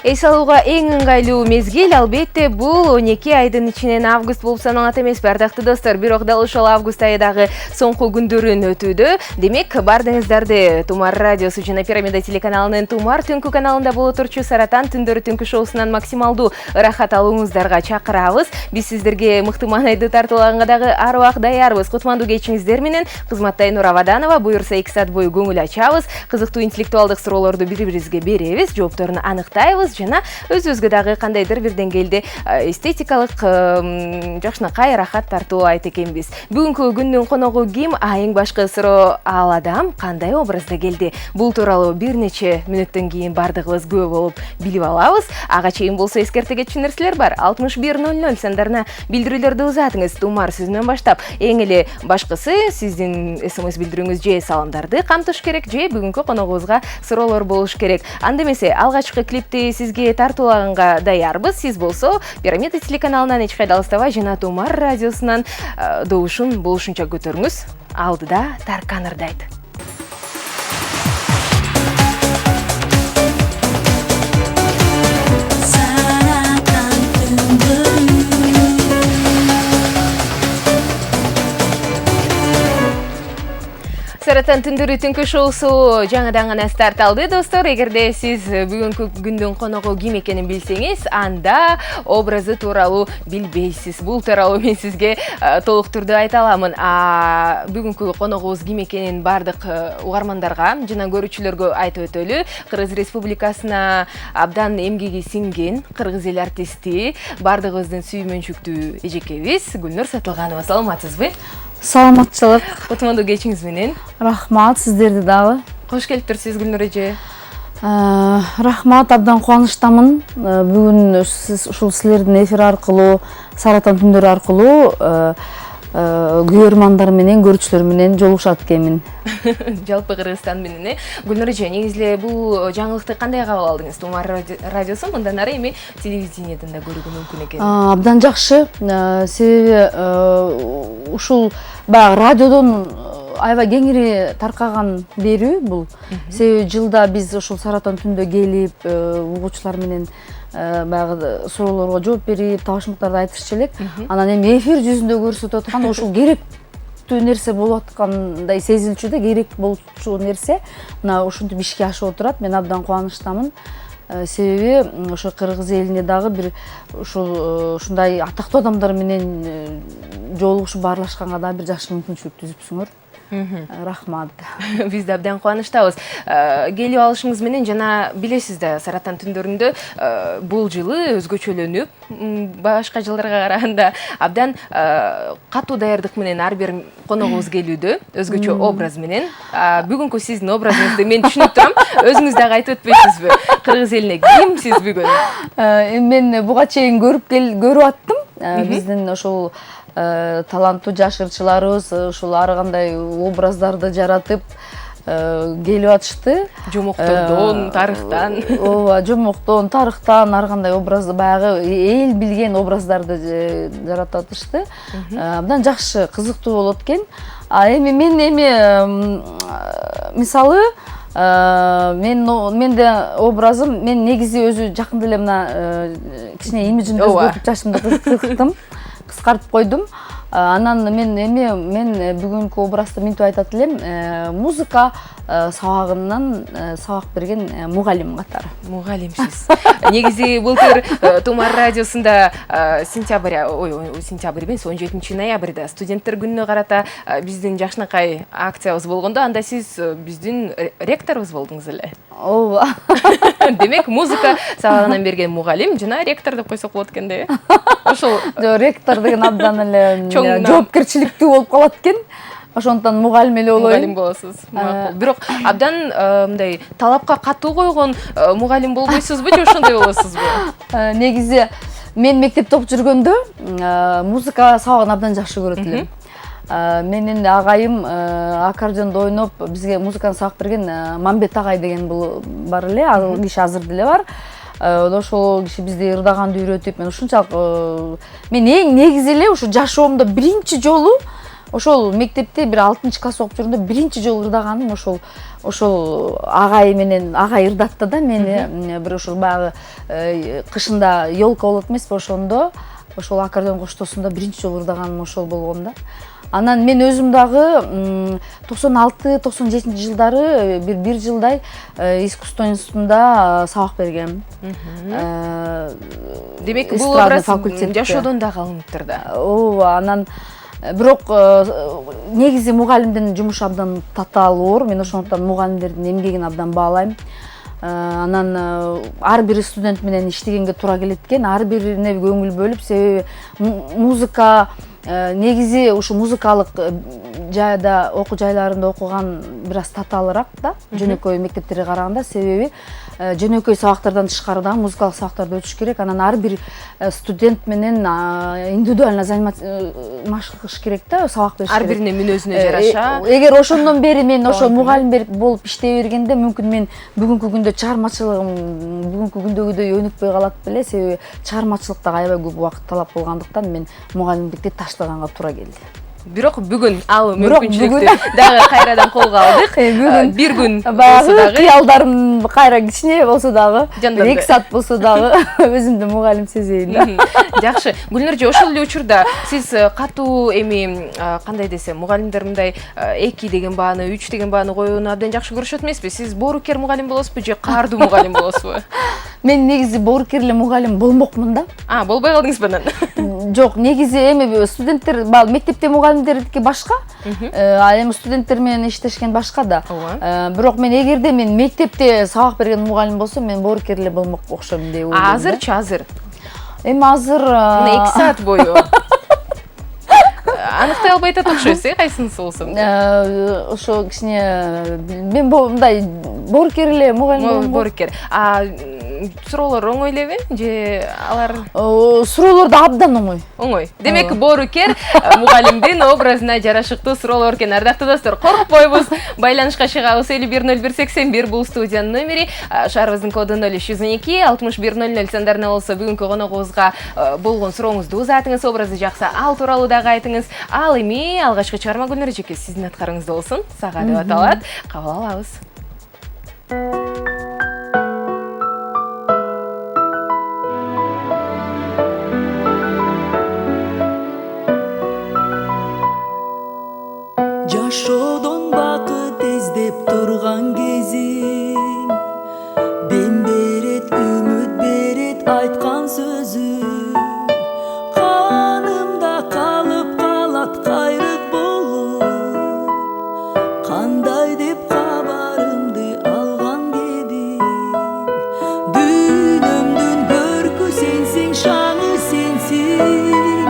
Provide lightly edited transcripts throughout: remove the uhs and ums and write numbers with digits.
Эс алууга эң ыңгайлуу мезгил албетте бул 12 айдын ичинен август болуп саналат эмес, бардактуу достор. Бирок дал ошол август айыдагы соңку күндөрүн өтүүдө. Демек, бардыгыңыздарды Тумар радиосу жана Пирамида телеканалынын Тумар түнкү каналында боло турчу Саратан түндөрү түнкү шоусунан максималдуу ырахат алууңуздарга чакырабыз. Биз сиздерге мыкты маанайды тартуулаганга дагы ар убак даярбыз. Кутмандуу кечиңиздер менен кызматта Айнура Ваданова. Буюрса 2 саат бою көңүл ачабыз. Кызыктуу интеллектуалдык суроолорду бири-бирибизге беребиз, жоопторун аныктайбыз жана өзүбүзгө дагы кандайдыр бир деңгээлде эстетикалык жакшынакай ырахат тартуу айт экенбиз. Бүгүнкү күндүн коногу ким? Эң башкы суроо, ал адам кандай образда келди? Бул тууралуу бир нече мүнөттөн кийин бардыгыбыз күбө болуп билип алабыз. Ага чейин болсо эскерте кетчү нерселер бар. 6100 сандарына билдирүүлөрдү узатыңыз. Тумар сөзүнөн баштап, эң эле башкысы сиздин СМС билдирүүңүз же саламдарды камтыш керек, же бүгүнкү коногубузга суроолор болуш керек. Анда эмесе алгачкы клипти сизге тартуулаганга даярбыз. Сиз болсо Пирамида телеканалынан эч кайда алыстабай жана Тумар радиосунан добушун болушунча көтөрүңүз. Алдыда Таркан ырдайт. Саратан түндөрү түнкү шоусу жаңыдан гана старт алды, достор. Эгерде сиз бүгүнкү күндүн коногу ким экенин билсеңиз, анда образы тууралуу билбейсиз. Бул тууралуу мен сизге толук түрдө айта аламын. Бүгүнкү коногубуз ким экенин бардык угармандарга жана көрүүчүлөргө айтып өтөлү. Кыргыз Республикасына абдан эмгеги сиңген кыргыз эл артисти, бардыгыбыздын сүймөнчүктүү эжекебиз Гүлнур Сатылганова. Саламатсызбы? Саламатчылык. Кутмандуу кечиңиз менен. Рахмат, сиздерди дагы. Кош келиптирсиз Гүлнур эже. Рахмат, абдан кубанычтамын. Бүгүн ушул силердин эфир аркылуу, Саратан түндөрү аркылуу көрөрмандар менен, көрүүчүлөр менен жолугушат экенмин. Жалпы Кыргызстан менен. Гүлнур эже, негизи эле бул жаңылыкты кандай кабыл алдыңыз? Тумар радиосу мындан ары эми телевидениеден да көрүүгө мүмкүн экен. Абдан жакшы. Себеби ушул баягы радиодон аябай кеңири таркаган берүү бул. Себеби жылда биз ушул Саратан түндө келип, угуучулар менен баягы суроолорго жооп берип, табышмактарды айтышчу элек. Анан эми эфир жүзүндө көрсөтүп аткан ушул керектүү нерсе болуп аткандай сезилчү да, керек болчу нерсе. Мына ушинтип ишке ашып отурат. Мен абдан кубанычтамын. Себеби ошо кыргыз элине дагы бир ушундай атактуу адамдар менен жолугушуп баарлашканга да бир жакшы мүмкүнчүлүк түзүпсүңөр. Рахмат. Биз да абдан кубанычтабыз. Келип алышыңыз менен жана билесиз да, Саратан түндөрүндө бул жылы өзгөчөлөнүп, башка жылдарга караганда абдан катуу даярдык менен ар бир коногубуз келүүдө, өзгөчө образ менен. Бүгүнкү сиздин образыңызды мен түшүнүп турам. Өзүңүз дагы айтып өтпөйсүзбү? Кыргыз элине кимсиз бүгүн? Мен буга чейин көрүп аттым. Биздин ошол таланттуу жаш ырчыларыбыз ушул ар кандай образдарды жаратып келип атышты. Жомоктордон, тарыхтан. Ооба, жомоктон, тарыхтан ар кандай образды, баягы эл билген образдарды жаратып атышты. Абдан жакшы, кызыктуу болот экен. Эми мен мисалы менде образым, мен негизи өзү жакында эле мына кичине имиджимди өзгөртүп, жашымды кыскартып койдум. Анан мен бүгүнкү образды минтип айтат элем, музыка сабагынан сабак берген мугалим катары. Мугалимсиз. Негизи былтыр Тумар радиосунда сентябрь эмес, 17 ноябрда студенттер күнүнө карата биздин жакшынакай акциябыз болгондо, анда сиз биздин ректорубуз болдуңуз эле. Ооба. Демек, музыка сабагынан берген мугалим жана ректор деп койсок болот экен да. Ошол ректор деген абдан эле жоопкерчиликтүү болуп калат экен. Ошондон мугалим эле болоюн. Мугалим болосуз. Макул. Бирок абдан мындай талапка катуу койгон мугалим болбойсузбу же ошондой болосузбу? Негизи мен мектепте окуп жүргөндө музыка сабагын абдан жакшы көрөт элем. Менин агайым аккордеондо ойноп бизге музыканы сабак берген Мамбет агай деген бул бар эле, ал киши азыр деле бар. Ошол киши бизди ырдаганды үйрөтүп, мен ушунчалык мен эң негизи эле ушу жашоомдо биринчи жолу ошол мектепте бир 6 класс окуп жүргөндө биринчи жолу ырдаганым ошол агай менен, агай ырдатты да мени бир ушул баягы кышында елка болот эмеспи, ошондо ошол аккордеон коштоосунда биринчи жолу ырдаганым ошол болгон да. Анан мен өзүм дагы 96-97 жылдары бир жылдай искусство институтунда сабак бергем. Демек бул образ жашоодон да калыныптыр да. Ооба, анан бирок негизи мугалимдин жумушу абдан татаал оор. Мен ошондуктан мугалимдердин эмгегин абдан баалайм. Анан ар бир студент менен иштегенге туура келет экен, ар бирине көңүл бөлүп, себеби музыка негизи ушу музыкалык жайда окуу жайларында окуган бир аз татаалыраак да, жөнөкөй мектептерге караганда, себеби жөнөкөй сабактардан тышкары дагы музыкалык сабактарды өтүш керек. Анан ар бир студент менен индивидуально машык кылыш керек да, сабак бериш керек. Ар биринин мүнөзүнө жараша. Эгер ошондон бери мен ошо мугалим болуп иштей бергенде, мүмкүн мен бүгүнкү күндө чыгармачылыгым бүгүнкү күндөгүдөй өнүкпөй калат беле, себеби чыгармачылыкта аябай көп убакыт талап кылгандыктан мен мугалимдикти таштаганга туура келди. Бирок бүгүн ал мүмкүнчүлүктү дагы кайрадан колго алдык. Бүгүн бир күн баягы кыялдарым кайра кичине болсо дагы, 2 саат болсо дагы өзүмдү мугалим сезейин да. Жакшы. Гүлнур эже, ошол эле учурда сиз катуу эми кандай десем, мугалимдер мындай 2 деген бааны, 3 деген бааны коюуну абдан жакшы көрүшөт эмеспи? Сиз боорукер мугалим болосузбу же каардуу мугалим болосузбу? Мен негизи боорукер эле мугалим болмокмун да. Болбой калдыңызбы анан? Жок, негизи эми студенттер мектепте мугалимдердики башка, эми студенттер менен иштешкен башка да. Бирок мен эгерде мен мектепте сабак берген мугалим болсом, мен боорукер эле болмок окшойм деп ойлойм. Азыр? Эми азыр 2 саат бою. Аныктай албай атат окшойсуз, кайсынысы болсо? Ошо кичине мен мындай боорукер эле мугалим болмок. Боорукер. Суроолор оңой элеби же алар? Суроолор да абдан оңой. Оңой. Демек боорукер мугалимдин образына жарашыктуу суроолор экен. Ардактуу достор, коркпойбуз. Байланышка чыгабыз. 510181 бул студиянын номери. Шаарыбыздын коду 0312 6100 сандарына болсо бүгүнкү коногубузга болгон сурооңузду узатыңыз, образы жакса ал тууралуу дагы айтыңыз. Ал эми алгачкы чыгарма Гүлнур эжеке сиздин аткарыңызда болсун. Сага деп аталат. Кабыл алабыз. Жашоодон бакыт издеп турган кезиң, дем берет, үмүт берет айткан сөзүң. Канымда калып калат кайрык болуп, кандай деп кабарымды алган едиң. Дүйнөмдүн көркү сенсиң, шаңы сенсиң,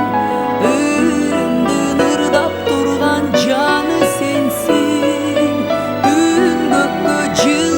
өрүмдүн ырдап турган жаны sensin, gün gökkü cıl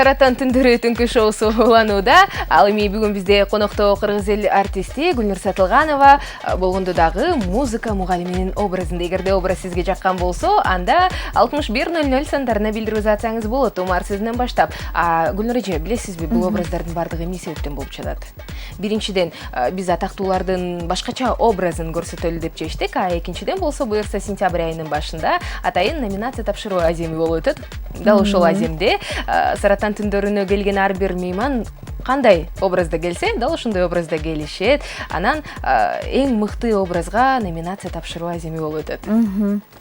Саратан түндөрү түнкү шоусу уланууда. Ал эми бүгүн бизде конокто кыргыз эл артисти Гүлнур Сатылганова болгондо дагы музыка мугалиминин образында. Эгерде образ сизге жаккан болсо, анда 6100 сандарына билдирип жатсаңыз болот. Умар сизден баштап. Гүлнур эже, билесизби, бул образдардын бардыгы эмне себептен болуп жатат? Биринчиден, биз атактуулардын башкача образын көрсөтөлү деп чечтик, экинчиден болсо буюрса сентябрь айынын башында атайын номинация тапшыруу аземи болуп өтөт. Дал ошол аземде Саратан түндөрүнө келген ар бир мейман кандай образда келсе, дал ошондой образда келишет. Анан эң мыкты образга номинация тапшыруу аземи болуп өтөт.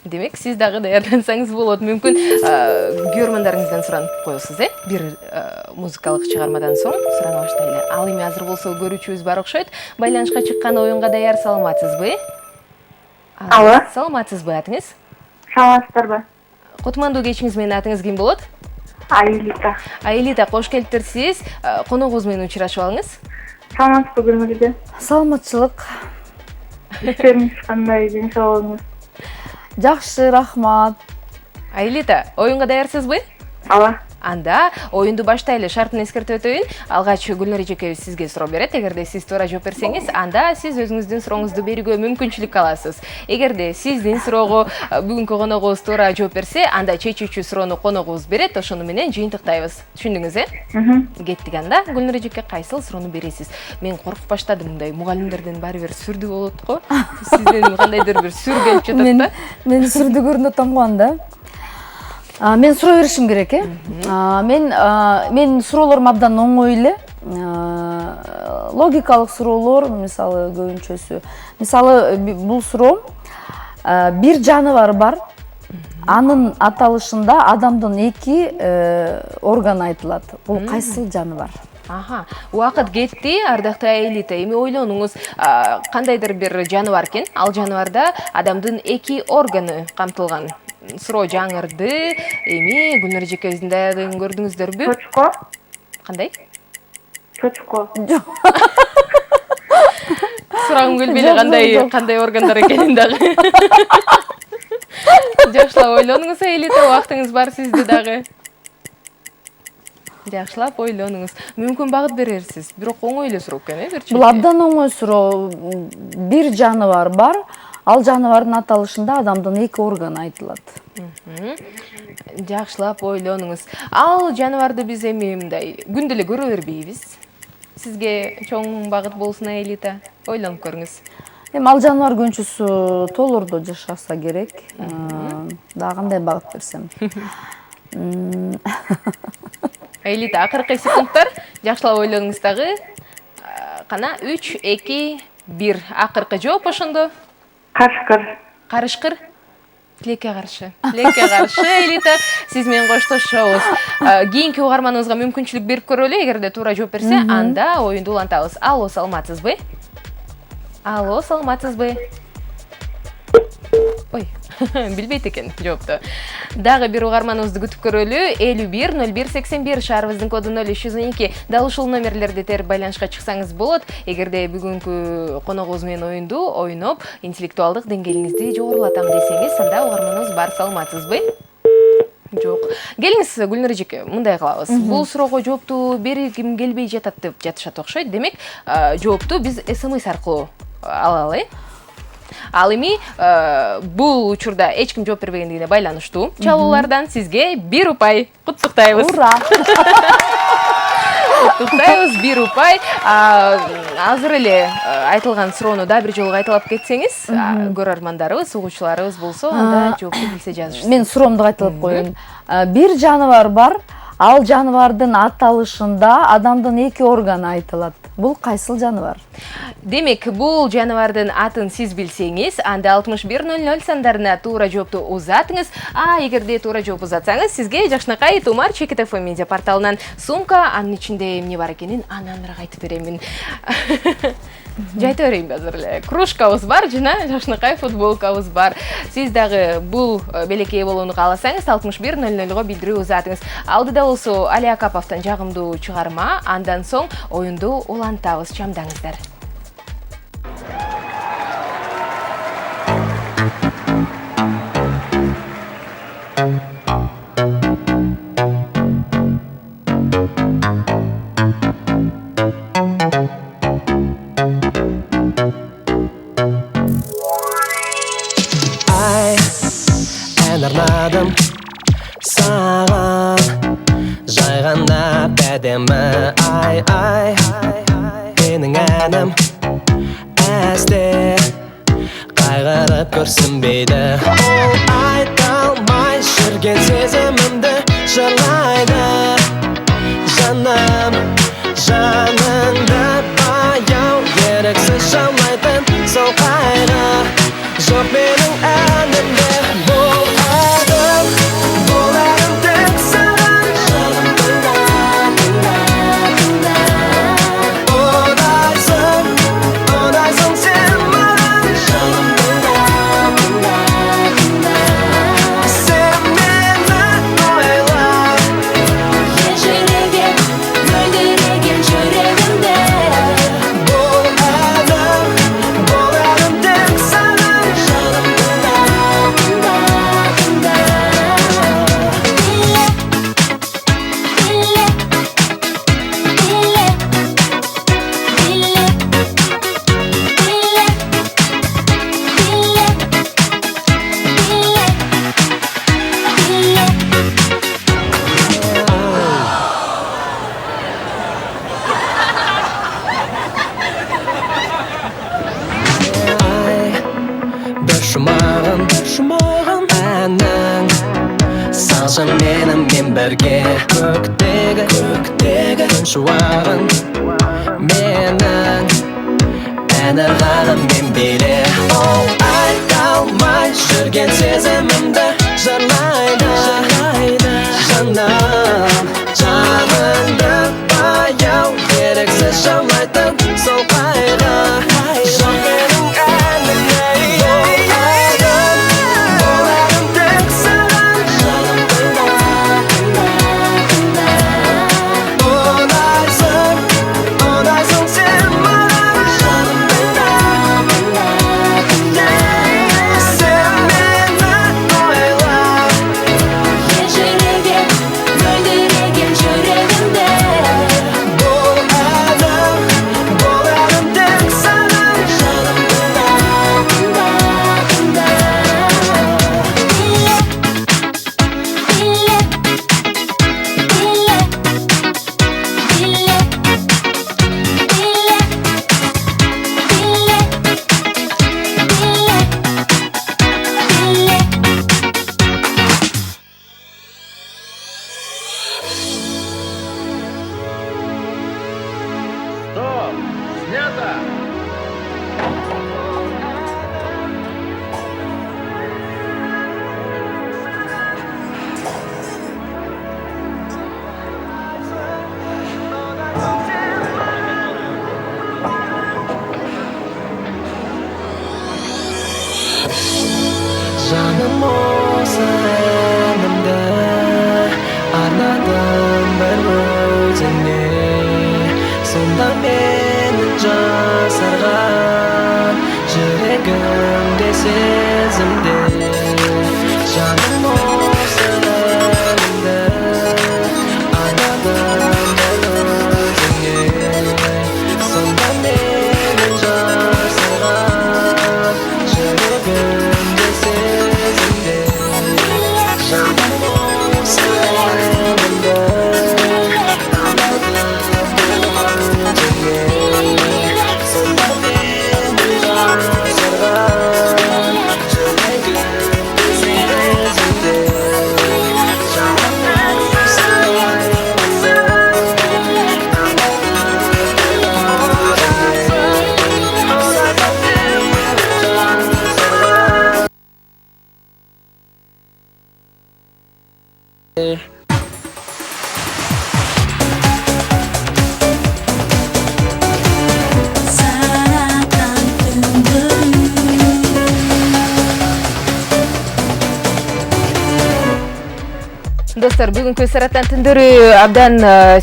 Демек, сиз дагы даярдансаңыз болот. Мүмкүн көрөрмандарыңыздан суранып коесуз, бир музыкалык чыгармадан соң сурана баштайлы. Ал эми азыр болсо көрүүчүбүз бар окшойт. Байланышка чыккан оюнга даяр, саламатсызбы? Алло. Саламатсызбы, атыңыз? Саламатсыздарбы? Кутмандуу кечиңиз менен атыңыз ким болот? Аилита. Аилита, кош келиптирсиз. Коногубуз менен учурашып алыңыз. Саламатсызбы Гүлнур эже? Саламатчылык. Иштериңиз кандай, ден соолугуңуз? Жакшы, рахмат. Аилита, оюнга даярсызбы? Ала. Анда оюнду баштайлы. Шартын эскертип өтөйүн. Алгач Гүлнур эжекебиз сизге суроо берет. Эгерде сиз туура жооп берсеңиз, анда сиз өзүңүздүн сурооңузду берүүгө мүмкүнчүлүк аласыз. Эгерде сиздин суроого бүгүнкү коногубуз туура жооп берсе, анда чечүүчү суроону коногубуз берет. Ошону менен жыйынтыктайбыз. Түшүндүңүз, Кеттик анда. Гүлнур эжеке, кайсыл суроону бересиз? Мен коркуп баштадым, мындай мугалимдерден баары бир сүрдүү болот го. Сизден кандайдыр бир сүр келип жатат да. Мен сүрдүү көрүнүп атам го анда. Мен суроо беришим керек, мен суроолорум абдан оңой эле. Логикалык суроолор, мисалы көбүнчөсү. Мисалы бул суроом, бир жаныбар бар. Анын аталышында адамдын 2 орган айтылат. Бул кайсыл жаныбар? Убакыт кетти, ардактуу Аилита. Эми ойлонуңуз, кандайдыр бир жаныбар экен. Ал жаныбарда адамдын 2 органы камтылган. Суроо жаңырды. Эми Гүлнур эжекебиздин даярдыгын көрдүңүздөрбү? Чочко. Кандай? Чочко. Сурагым келбейли, кандай органдар экенин дагы. Жакшылап ойлонуңуз, Аилита, убактыңыз бар сизде дагы. Жакшылап ойлонуңуз. Мүмкүн багыт берерсиз. Бирок оңой эле суроо экен, Бул абдан оңой суроо. Бир жаныбар бар. Ал жаныбардын аталышында адамдын 2 органы айтылат. Жакшылап ойлонуңуз. Ал жаныбарды биз эми мындай күндө эле көрө бербейбиз. Сизге чоң багыт болсун, Аилита. Ойлонуп көрүңүз. Эми ал жаныбар көбүнчөсү тоолордо жашаса керек. Дагы кандай багыт берсем? Аилита, акыркы секундтар. Жакшылап ойлонуңуз дагы. Кана 3, 2, 1. Акыркы жооп ошондо. Кашкыр. Карышкыр. Тилекке каршы. Тилекке каршы, Аилита. Сиз менен коштошобуз. Кийинки угарманыбызга мүмкүнчүлүк берип көрөлү. Эгерде туура жооп берсе, анда оюнду улантабыз. Алло, саламатсызбы? Алло, саламатсызбы? Ой, билбейт экен жоопту. Дагы бир угарманыбызды күтүп көрөлү. 51 01 81 шаарыбыздын коду 0312. Дал ушул номерлерди терип байланышка чыксаңыз болот. Эгерде бүгүнкү коногубуз менен оюнду ойноп, интеллектуалдык деңгээлиңизди жогорулатам десеңиз, анда угарманыбыз бар. Саламатсызбы? Жок. Келиңиз, Гүлнур эжеке, мындай кылабыз. Бул суроого жоопту бергим келбей жатат деп жатышат окшойт. Демек, жоопту биз СМС аркылуу алалы. Ал эми бул учурда эч ким жооп бербегендигине байланыштуу чалуулардан сизге 1 упай. Куттуктайбыз. Ура! Куттуктайбыз, 1 упай. Азыр эле айтылган суроону да бир жолу кайталап кетсеңиз, көрөрмандарыбыз, угуучуларыбыз болсо, анда жоопту билсе жазышсын. Мен суроомду кайталап коеюн. Бир жаныбар бар. Ал жаныбардын аталышында адамдын 2 органы айтылат. Бул кайсыл жаныбар? Демек, бул жаныбардын атын сиз билсеңиз, анда 6100 сандарына туура жоопту узатыңыз. Эгерде туура жооп узатсаңыз, сизге жакшынакай Умар Чекит ФМ медиа порталынан сумка, анын ичинде эмне бар экенин анандыраак айтып беремин. Жайта берейинби азыр эле. Кружкабыз бар жана жакшынакай футболкабыз бар. Сиз дагы бул белекке болууну кааласаңыз, 6100го билдирүү узатыңыз. Алдыда болсо Али Акаповдон жагымдуу чыгарма, андан соң оюнду улантабыз. Чамдаңыздар. Ай, ән арнадым саған, жай ғана әдемі. Ай, менің әнім әсте қайғырып көрсінбейді. Ол айта алмай жүрген сезімімді жырлайды. Жаным, жаныңды баяу еріксіз жаулайтын сол қайғы жоқ менің әнімде. Бұл әнім тек саған. Жаным, тыңда, тыңда, тыңда. Ұнайсың сен маған. Жаным, тыңда, тыңда, тыңда. Сен мені ойла. Ежіреген, мөлдіреген жүрегімде. Бұл әнім тек саған. Жаным, тыңда, тыңда, тыңда. Бір жұмағын әнің салшы менімен бірге. Көктегі күн шуағын менің ән ырғағымен биле. Ол айта алмай жүрген сезімімді жырлайды. Жаным, жаныңды баяу еріксіз жаулайтын сол қайғы жоқ менің әнімде. Бұл әнім тек саған. Жаным, тыңда, тыңда, тыңда. Ұнайсың сен маған. Жаным, тыңда, тыңда, тыңда. Сен мені ойла. Ежіреген, мөлдіреген жүрегімде. Бұл әнім тек саған. Жаным, тыңда, тыңда, Жаным, осы әнімді арнадым бір өзіңе. Сонда менің жасарған жүрегімде сезімде. Жаным, осы әнімді арнадым бір өзіңе. Сонда менің жасарған жүрегімде сезімде. Жаным, осы әнімді арнадым бір өзіңе. Сонда менің жасарған жүрегімде сезімде. Жаным, осы Сарatan түндерім. Достор, бүгүнкү сараттан түндөрү абдан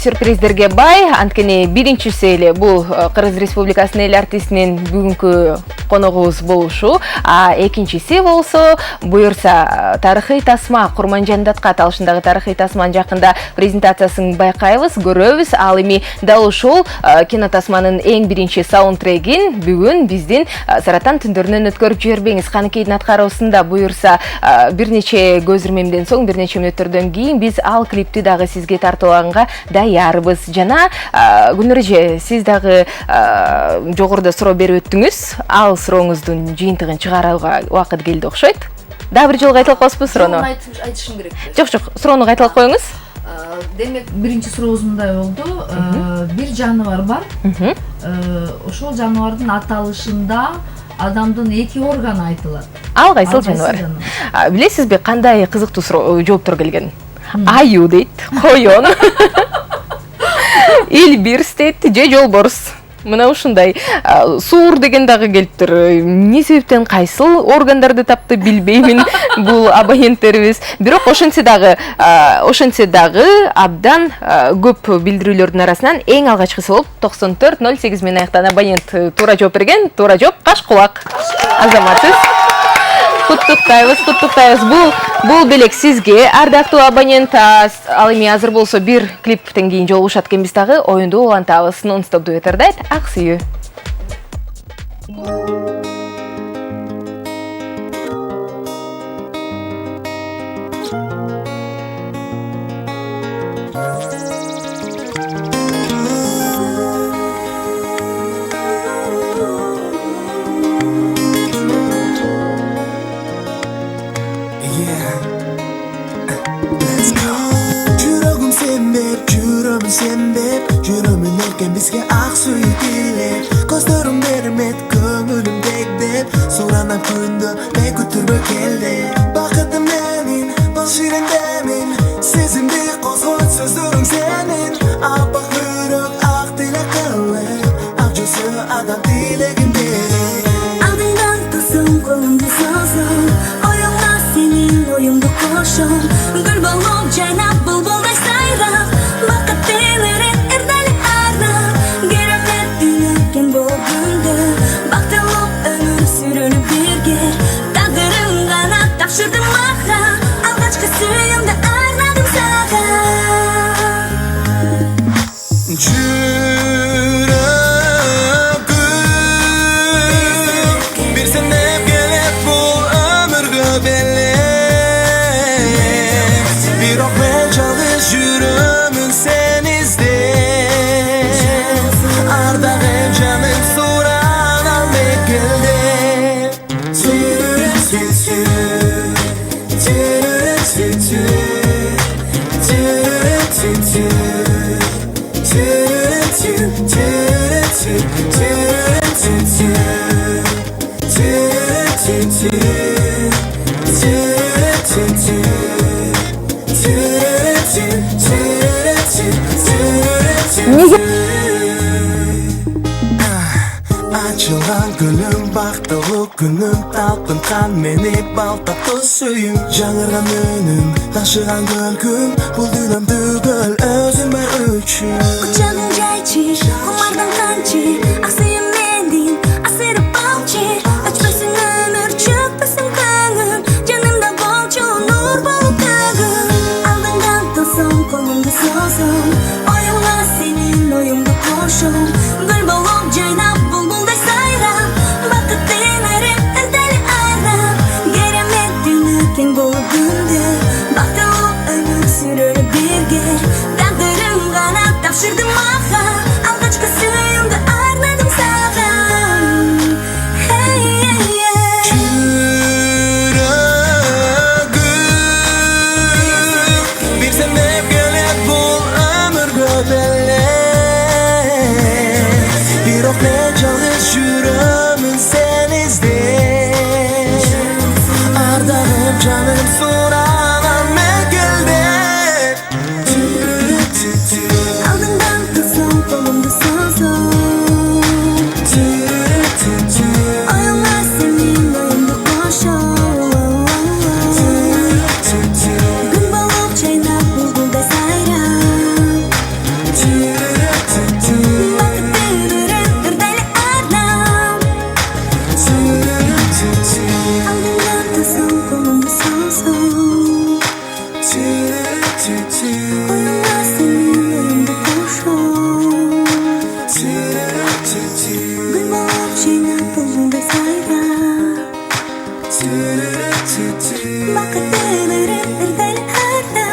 сюрприздерге бай. Анткени биринчиси эле бул Кыргыз Республикасынын эл артистинин бүгүнкү коногубуз болушу, а экинчиси болсо буюрса тарыхый тасма Курманжан Датка аталышындагы тарыхый тасманын жакында презентациясын байкайбыз, көрөбүз. Ал эми дал ушул кинотасманын эң биринчи саундтрегин бүгүн биздин сараттан түндөрүнөн өткөрүп жибербеңиз. Каныкейдин аткаруусунда буюрса бир нече көз ирмемден соң, бир нече мүнөттөрдөн кийин биз ал клипти дагы сизге тартуулаганга даярбыз. Жана Гүлнур эже, сиз дагы жогоруда суроо берип өттүңүз. Ал сурооңуздун жыйынтыгын чыгарууга убакыт келди окшойт. Дагы бир жолу кайталап коесузбу суроону? Айтышым керек. Жок, суроону кайталап коюңуз. Демек, биринчи сурообуз мындай болду. Бир жаныбар бар. Ошол жаныбардын аталышында адамдын эки органы айтылат. Ал кайсыл жаныбар? Билесизби кандай кызыктуу жооптор келген? Аю дейт, коён, илбирс дейт, же жолборс. Мына ушундай. Суур деген дагы келиптир. Эмне себептен кайсыл органдарды тапты билбеймин бул абоненттерибиз. Бирок ошентсе дагы абдан көп билдирүүлөрдүн арасынан эң алгачкысы болуп 9408 менен аяктаган абонент туура жооп берген. Туура жооп каш кулак. Азаматсыз. Куттуктайбыз. Бул белек сизге, ардактуу абонент. Ал эми азыр болсо бир клиптен кийин жолугушат экенбиз дагы. Оюнду улантабыз. Non-stop дуэттердайт. Ак сүйүү. Жүрөмүн эркен бизге ак сүйүү тилеп, көздөрүм бермет, көңүлүм дегдеп, суранам күндө мен күтүрбөй келди. Бакытым менин, бал ширендемин, сезимди козгойт сөздөрүң сенин. Аппак жүрөк, ак тилек кылып, ак жүзү адам тилегин берип. Алдыңдан тосом, колумду созом, оюңа сенин оюңду кошом. Гүл болуп жайнап, булбулдай сайрап, бакыт тилерин эрдели арнап. Керемет түн өткөн болгондо, бактылуу өмүр сүрүнүп бирге. Тагдырым гана тапшырдың мага, алгачкы сүйүүмдү арнадым сага. Бир сен деп келет бул өмүргө белек. Бирок мен жалгыз жүрөмүн сен издеп. Ардагым жаным сурана мекелде. Açılan gülüm, baktılıq günüm, talpınkan meni baltatlı suyum. Жаңырған үнüm, taşıgan gölgüm, бұл дүнім түгіл, өзім бар үшін. Kucağın jayçı, kumardan kançı, aksıyım mendin, asırıp balçı. Açmasın ömür, çıkmasın kanım, canımda bolçu, nur bolup tağım. Aldığından tosum, kolumda sozum, oyunla senin oyundu koşum. Gül bolup caynap, bulbulday sayrap, bakıt dilerim erdeli arap. Geremet dünüken bolup gündü, baktılуу ömür sürünüp birge. Taqdırım gana tapşırdım maha, algachkı suyumdu arnadım sana. Ичиңе булды сайра Бақыт берер дәл әрдә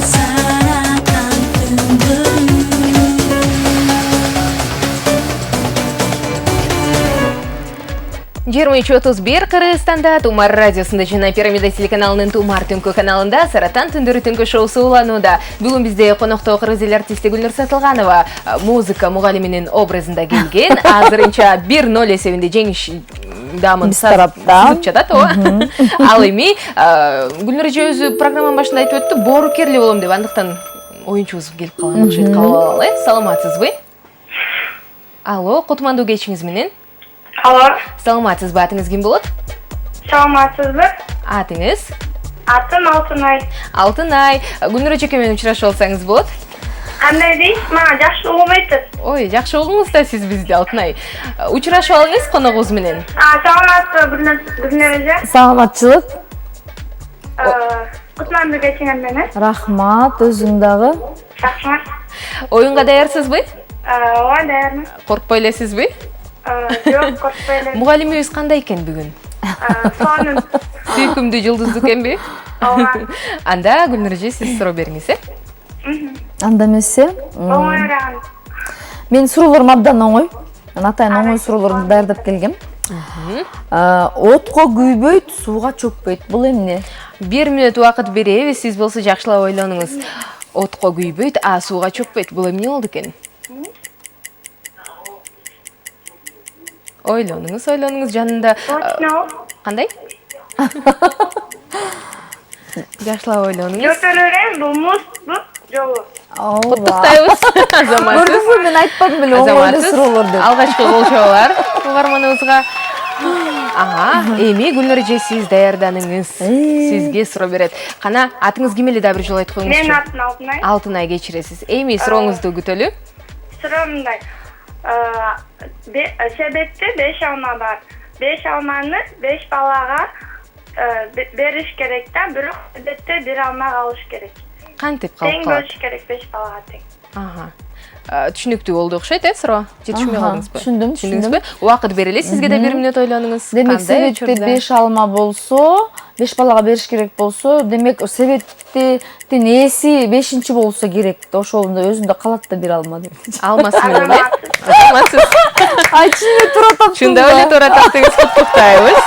Сарatan түндү 23:31 Кыргызстанда Тумар радиосунда жана Пирамида телеканалынын Тумар түнкү каналында Саратан түндөрү түнкү шоусу уланууда. Бүгүн бизде конокто кыргыз эл артисти Гүлнур Сатылганова музыка мугалиминин образында келген. Азырынча 1-0 эсебинде жеңиш дамын сызып жатат. Ал эми Гүлнур эже өзү программанын башында айтып өттү, боорукерлик болом деп, андыктан оюнчубуз келип калган окшойт. Кабыл алалы. Саламатсызбы? Алло, кутмандуу кечиңиз менен. Алло, Саламатсызбы, атыңыз ким болот? саламатсызбы? Атыңыз? Атым Алтынай. Алтынай. Гүлнур эжеке менен учурашып алсаңыз болот? Кандай дейсиз? Мага жакшы угум айтат. Ой, жакшы угуңуз да сиз бизди, Алтынай. Учурашып алыңыз коногубуз менен. Саламатсызбы, Гүлнур эже? Саламатчылык. Кутмандуу кечиңер менен. Рахмат, өзүң дагы. Рахмат. Оюнга даярсызбы? Ой, даярмын. Коркпой элесизби? Жок, коркпой элем. Мугалимибиз кандай экен бүгүн? Сонун. Сүйкүмдүү жылдыздуу экенби? Ооба. Анда Гүлнур эже сиз суроо бериңиз, Анда эмесе, Оңойраган. мен суроолорум абдан оңой. Атайын оңой суроолорду даярдап келгем. Отко күйбөйт, сууга чөкпөйт. Бул эмне? 1 мүнөт убакыт беребиз, сиз болсо жакшылап ойлонуңуз. Отко күйбөйт, сууга чөкпөйт. Бул эмне болду экен? Ойлонуңуз жанында. Кандай? Жакшылап ойлонуңуз. Жөтөрөрөм, бул муз, бул жолу. Куттуктайбыз. Көрдүңүзбү, мен айтпадым беле оңой суроолор деп. Алгачкы колчоолар угарманыбызга. Эми Гүлнур эже сиз даярданыңыз. Сизге суроо берет. Кана атыңыз ким эле да бир жолу айтып коюңузчу. Менин атым Алтынай. Алтынай, кечиресиз. Эми сурооңузду күтөлү. Суроом мындай. Себетте 5 алма бар. 5 алманы 5 балага бериш керек да, бирок себетте 1 алма калыш керек. Кантип калып Тең калат? бөлүш керек 5 балага тең. Түшүнүктүү болду окшойт, суроо. Жетишпей калдыңызбы? Түшүндүм. Убакыт берели, сизге да 1 мүнөт ойлонуңуз. Демек, себетте 5 алма болсо, 5 балага бериш керек болсо, демек себеттин ээси 5-чи болсо керек. Ошолунда өзүндө калат да 1 алма деп. Алмасы менен, Алмасыз. Чын туура таптым. Чында эле туура таптыңыз, куттуктайбыз.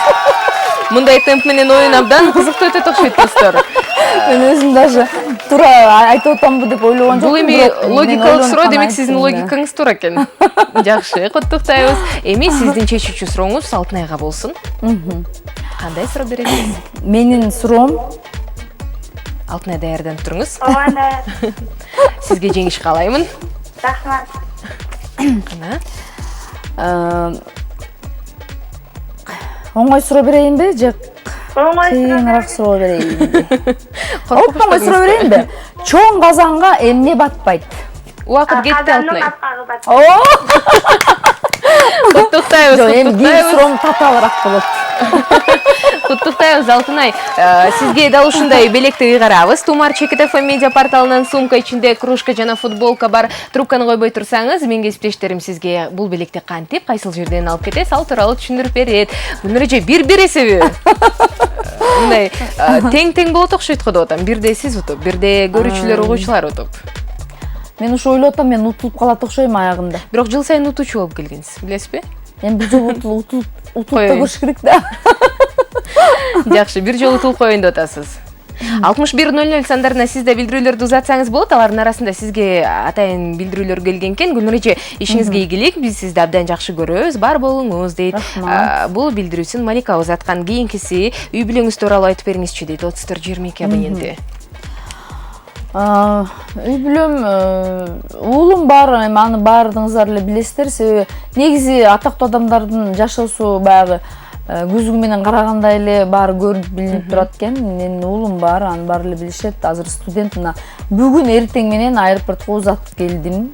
Мындай темп менен оюн абдан кызыктуу өтөт окшойт, достор. Мен өзүм даже туура айтып атамбы деп ойлогон жокмун. Бул эми логикалык суроо, демек сиздин логикаңыз туура экен. Жакшы, куттуктайбыз. Эми сиздин чечүүчү сурооңуз Алтынайга болсун. Кандай суроо бересиз? Менин суроом Алтынай, даярданып туруңуз. Ооба, даяр. Сизге жеңиш каалаймын. Рахмат. Кана. оңой суроо берейинби же Оңой кыйыныраак суроо берейинби? Коркуп Оңой суроо берейинби? Чоң казанга эмне батпайт? Убакыт кетти, Казандын Алтынай. капагы бар. Куттуктайбыз, Эми бир куттуктайбыз. суроом татаалыраак болот. Куттуктайбыз, Алтынай. Сизге дал ушундай белекти ыйгарабыз. Тумар Чекитов медиа порталынан сумка ичинде кружка жана футболка бар. Трубканы койбой турсаңыз, мен кесиптештерим сизге бул белекти кантип, кайсыл жерден алып кетет, ал тууралуу түшүндүрүп берет. Гүлнур эже 1-1 эсеби. Мындай тең болот окшойт го деп атам. Бирде сиз утуп, бирде көрүүчүлөр, угуучулар утуп. Мен ушу ойлоп атам, мен утулуп калат окшойм аягында. Бирок жыл сайын утуучу болуп келгенсиз, билесизби? Эми бир жолу утулуп да Коеюн. көрүш керек да. Жакшы, бир жолу утулуп коеюн деп атасыз. 61:00 сандарына сиз да билдирүүлөрдү узатсаңыз болот. Алардын арасында сизге атайын билдирүүлөр келген экен. Гүлнур эже, ишиңизге ийгилик, биз сизди абдан жакшы көрөбүз. Бар болуңуз дейт. Бул билдирүүсүн Малика узаткан. Кийинкиси үй бүлөңүз тууралуу айтып бериңизчи дейт. 34-22 абоненти. Үй бүлөм, уулум бар, эми аны баардыгыңыздар эле билесиздер. Себеби негизи атактуу адамдардын жашоосу баягы көзгү менен караганда эле баары көрүнүп билинип турат экен. Менин уулум бар, аны баары эле билишет. Азыр студент, мына бүгүн эртең менен аэропортко узатып келдим.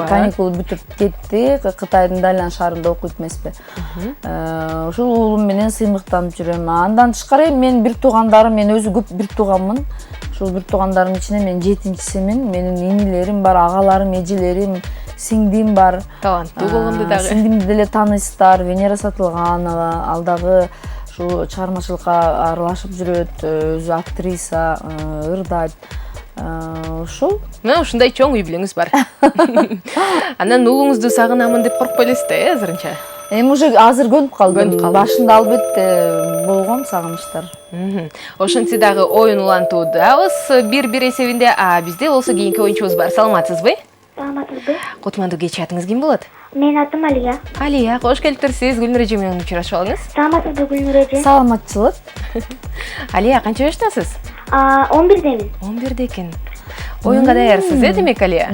Каникул бүтүп кетти. Кытайдын Далян шаарында окуйт эмеспи. Ошол уулум менен сыймыктанып жүрөм. Андан тышкары мен бир туугандарым, мен өзү көп бир тууганмын. Ошол бир туугандарымдын ичинен мен 7-симин. Менин инилерим бар, агаларым, эжелерим, сиңдим бар. Таланттуу болгонду дагы. Сиңдимди деле тааныйсыздар. Венера Сатылганова, ал дагы ушу чыгармачылыкка аралашып жүрөт, өзү актриса, ырдайт. Ошол. Мына ушундай чоң үй бүлөңүз бар. Анан уулуңузду сагынамын деп коркпой элесиз да, азырынча? Эми уже азыр көнүп калдым. Башында албетте болгон сагынычтар. Ошентсе дагы оюн улантуудабыз бир эсебинде. Бизде болсо кийинки оюнчубуз бар. Саламатсызбы? Саламатсызбы? Кутмандуу кеч, атыңыз ким болот? Менин атым Алия. Алия, кош келиптирсиз. Гүлнур эже менен учурашып алыңыз. Саламатсызбы Гүлнур эже? Саламатчылык. Алия, канча жаштасыз? 11-демин. 11 экен. Оюнга даярсыз, демек, Алия?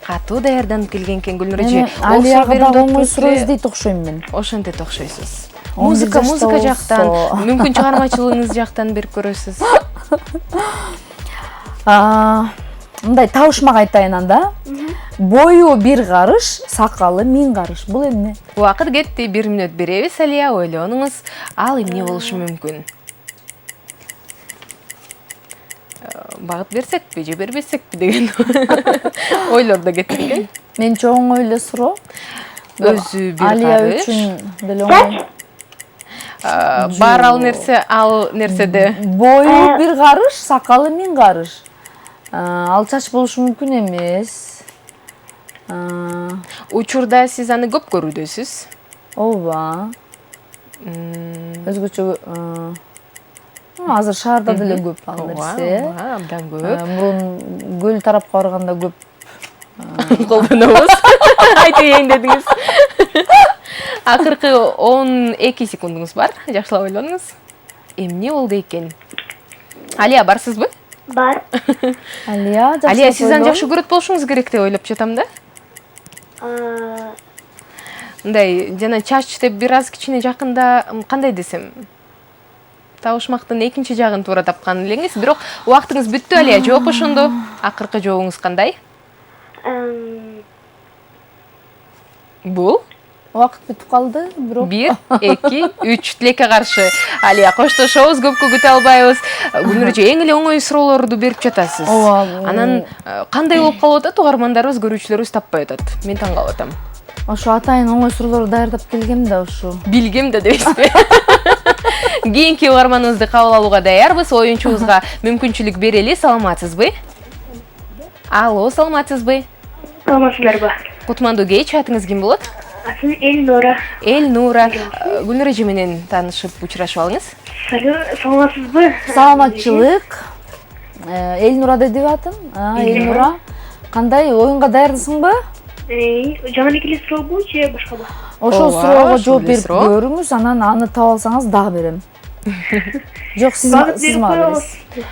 Катуу даярданып келген экен Гүлнур эже. Алияга да оңой суроо издейт окшойм мен. Ошентет окшойсуз. Музыка жактан, мүмкүн чыгармачылыгыңыз жактан берип көрөсүз. Мындай табышмак айтайын анда. Бою бир карыш, сакалы 1000 карыш. Бул эмне? Убакыт кетти, 1 мүнөт беребиз, Алия, ойлонуңуз. Ал эмне болушу мүмкүн? Багыт берсекпи же бербесекпи деген ойлордо кетти экен. Менче оңой эле суроо. Өзү бир Алия карыш. үчүн деле оңой. Бар ал нерседе. Бою бир карыш, сакалы 1000 карыш. Ал чач болушу мүмкүн эмес. Учурда сиз аны көп көрүүдөсүз. Ооба. Өзгөчө азыр шаарда деле көп ал нерсе. Абдан көп. Мурун көл тарапка барганда көп колдонобуз. Айтайын дедиңиз. Акыркы 12 секундуңуз бар. Жакшылап ойлонуңуз. Эмне болду экен? Алия, барсызбы? Бар. Алия, сиз аны жакшы көрөт болушуңуз керек деп ойлоп жатам да. Мындай жана чач деп бир аз кичине жакында, кандай десем, табышмактын экинчи жагын туура тапкан элеңиз, бирок убактыңыз бүттү, Алия. Жооп ошондо. Акыркы жообуңуз кандай? Бул Убакыт бүтүп калды, бирок 1, 2, 3 тилекке каршы. Алия, коштошобуз, көпкө күтө албайбыз. Гүлнур эже, эң эле оңой суроолорду берип жатасыз. Анан кандай болуп калып атат, угармандарыбыз, көрүүчүлөрүбүз таппай атат. Мен таң калып атам. Ошо атайын оңой суроолорду даярдап келгем да ушу. Билгем да дебейсизби? Кийинки угарманыбызды кабыл алууга даярбыз. Оюнчубузга мүмкүнчүлүк берели. Саламатсызбы? Алло, саламатсызбы? Саламатсыздарбы? Кутмандуу кеч, атыңыз ким болот? Атым Элнура. Элнура. Гүлнур эже менен таанышып учурашып алыңыз. Саламатсызбы? Саламатчылык. Элнура дедиби атын? Элнура. Кандай, оюнга даярдысыңбы? Жана эле сурообу же башкабы? Ошол суроого жооп берип көрүңүз, анан аны таап алсаңыз дагы берем. Жок, сиз мага бересиз.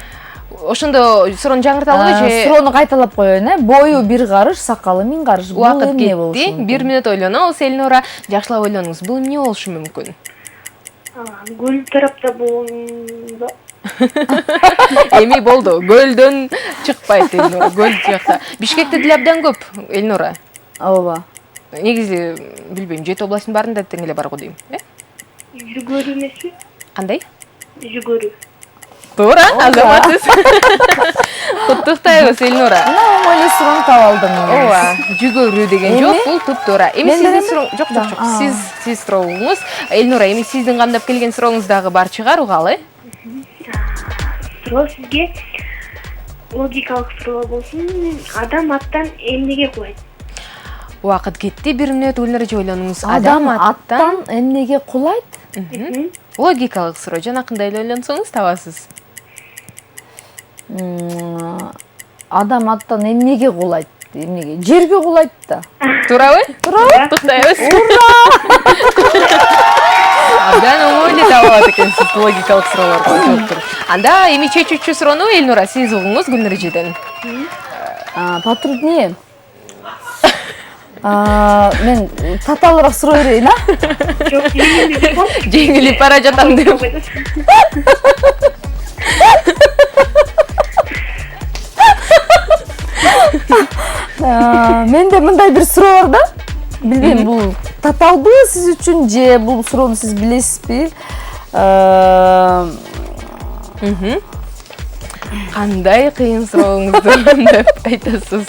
Ошондо суроону жаңырталыбы же? Суроону кайталап коеюн, Бою бир карыш, сакалы 1000 карыш. Убакыт кетти. 1 мүнөт ойлонобуз, Элнура. Жакшылап ойлонуңуз. Бул эмне болушу мүмкүн? Көл тарапта болгондо. Эми болду. Көлдөн чыкпайт Элнура. Көл жакта. Бишкекте деле абдан көп, Элнура. Ооба. Негизи билбейм, 7 областтын баарында тең эле бар го дейм, Жүгөрү эмеспи? Кандай? Жүгөрү. Туура, азаматсыз. Куттуктайбыз, Элнура. Оңой эле суроону таап алдым. Ооба, жүгөрүү деген жок, бул туп-туура. Эми сиздин сурооңуз жок. Сиз сурооңуз. Элнура, эми сиздин кандап келген сурооңуз дагы бар чыгар, угалы. Суроо сизге логикалык суроо болсун. Адам аттан эмнеге кулайт? Убакыт кетти, 1 мүнөт Гүлнур эже ойлонуңуз. Адам аттан эмнеге кулайт? Логикалык суроо, жанакындай эле ойлонсоңуз табасыз. Адам аттан эмнеге кулайт? Эмнеге? Жерге кулайт да. Туурабы? Туурабы. Куттуктайбыз. Абдан оңой эле таап алат экенсиз логикалык суроолорго жоопту. Анда эми чечүүчү суроону Элнура сиз угуңуз Гүлнур эжеден. Патрудни. Мен татаалыраак суроо берейин, Жоқ, Жеңилип бара жатам деп. Менде мындай бир суроо бар да. Билбейм, бул татаалбы сиз үчүн же бул суроону сиз билесизби? Кандай кыйын сурооңузду деп айтасыз.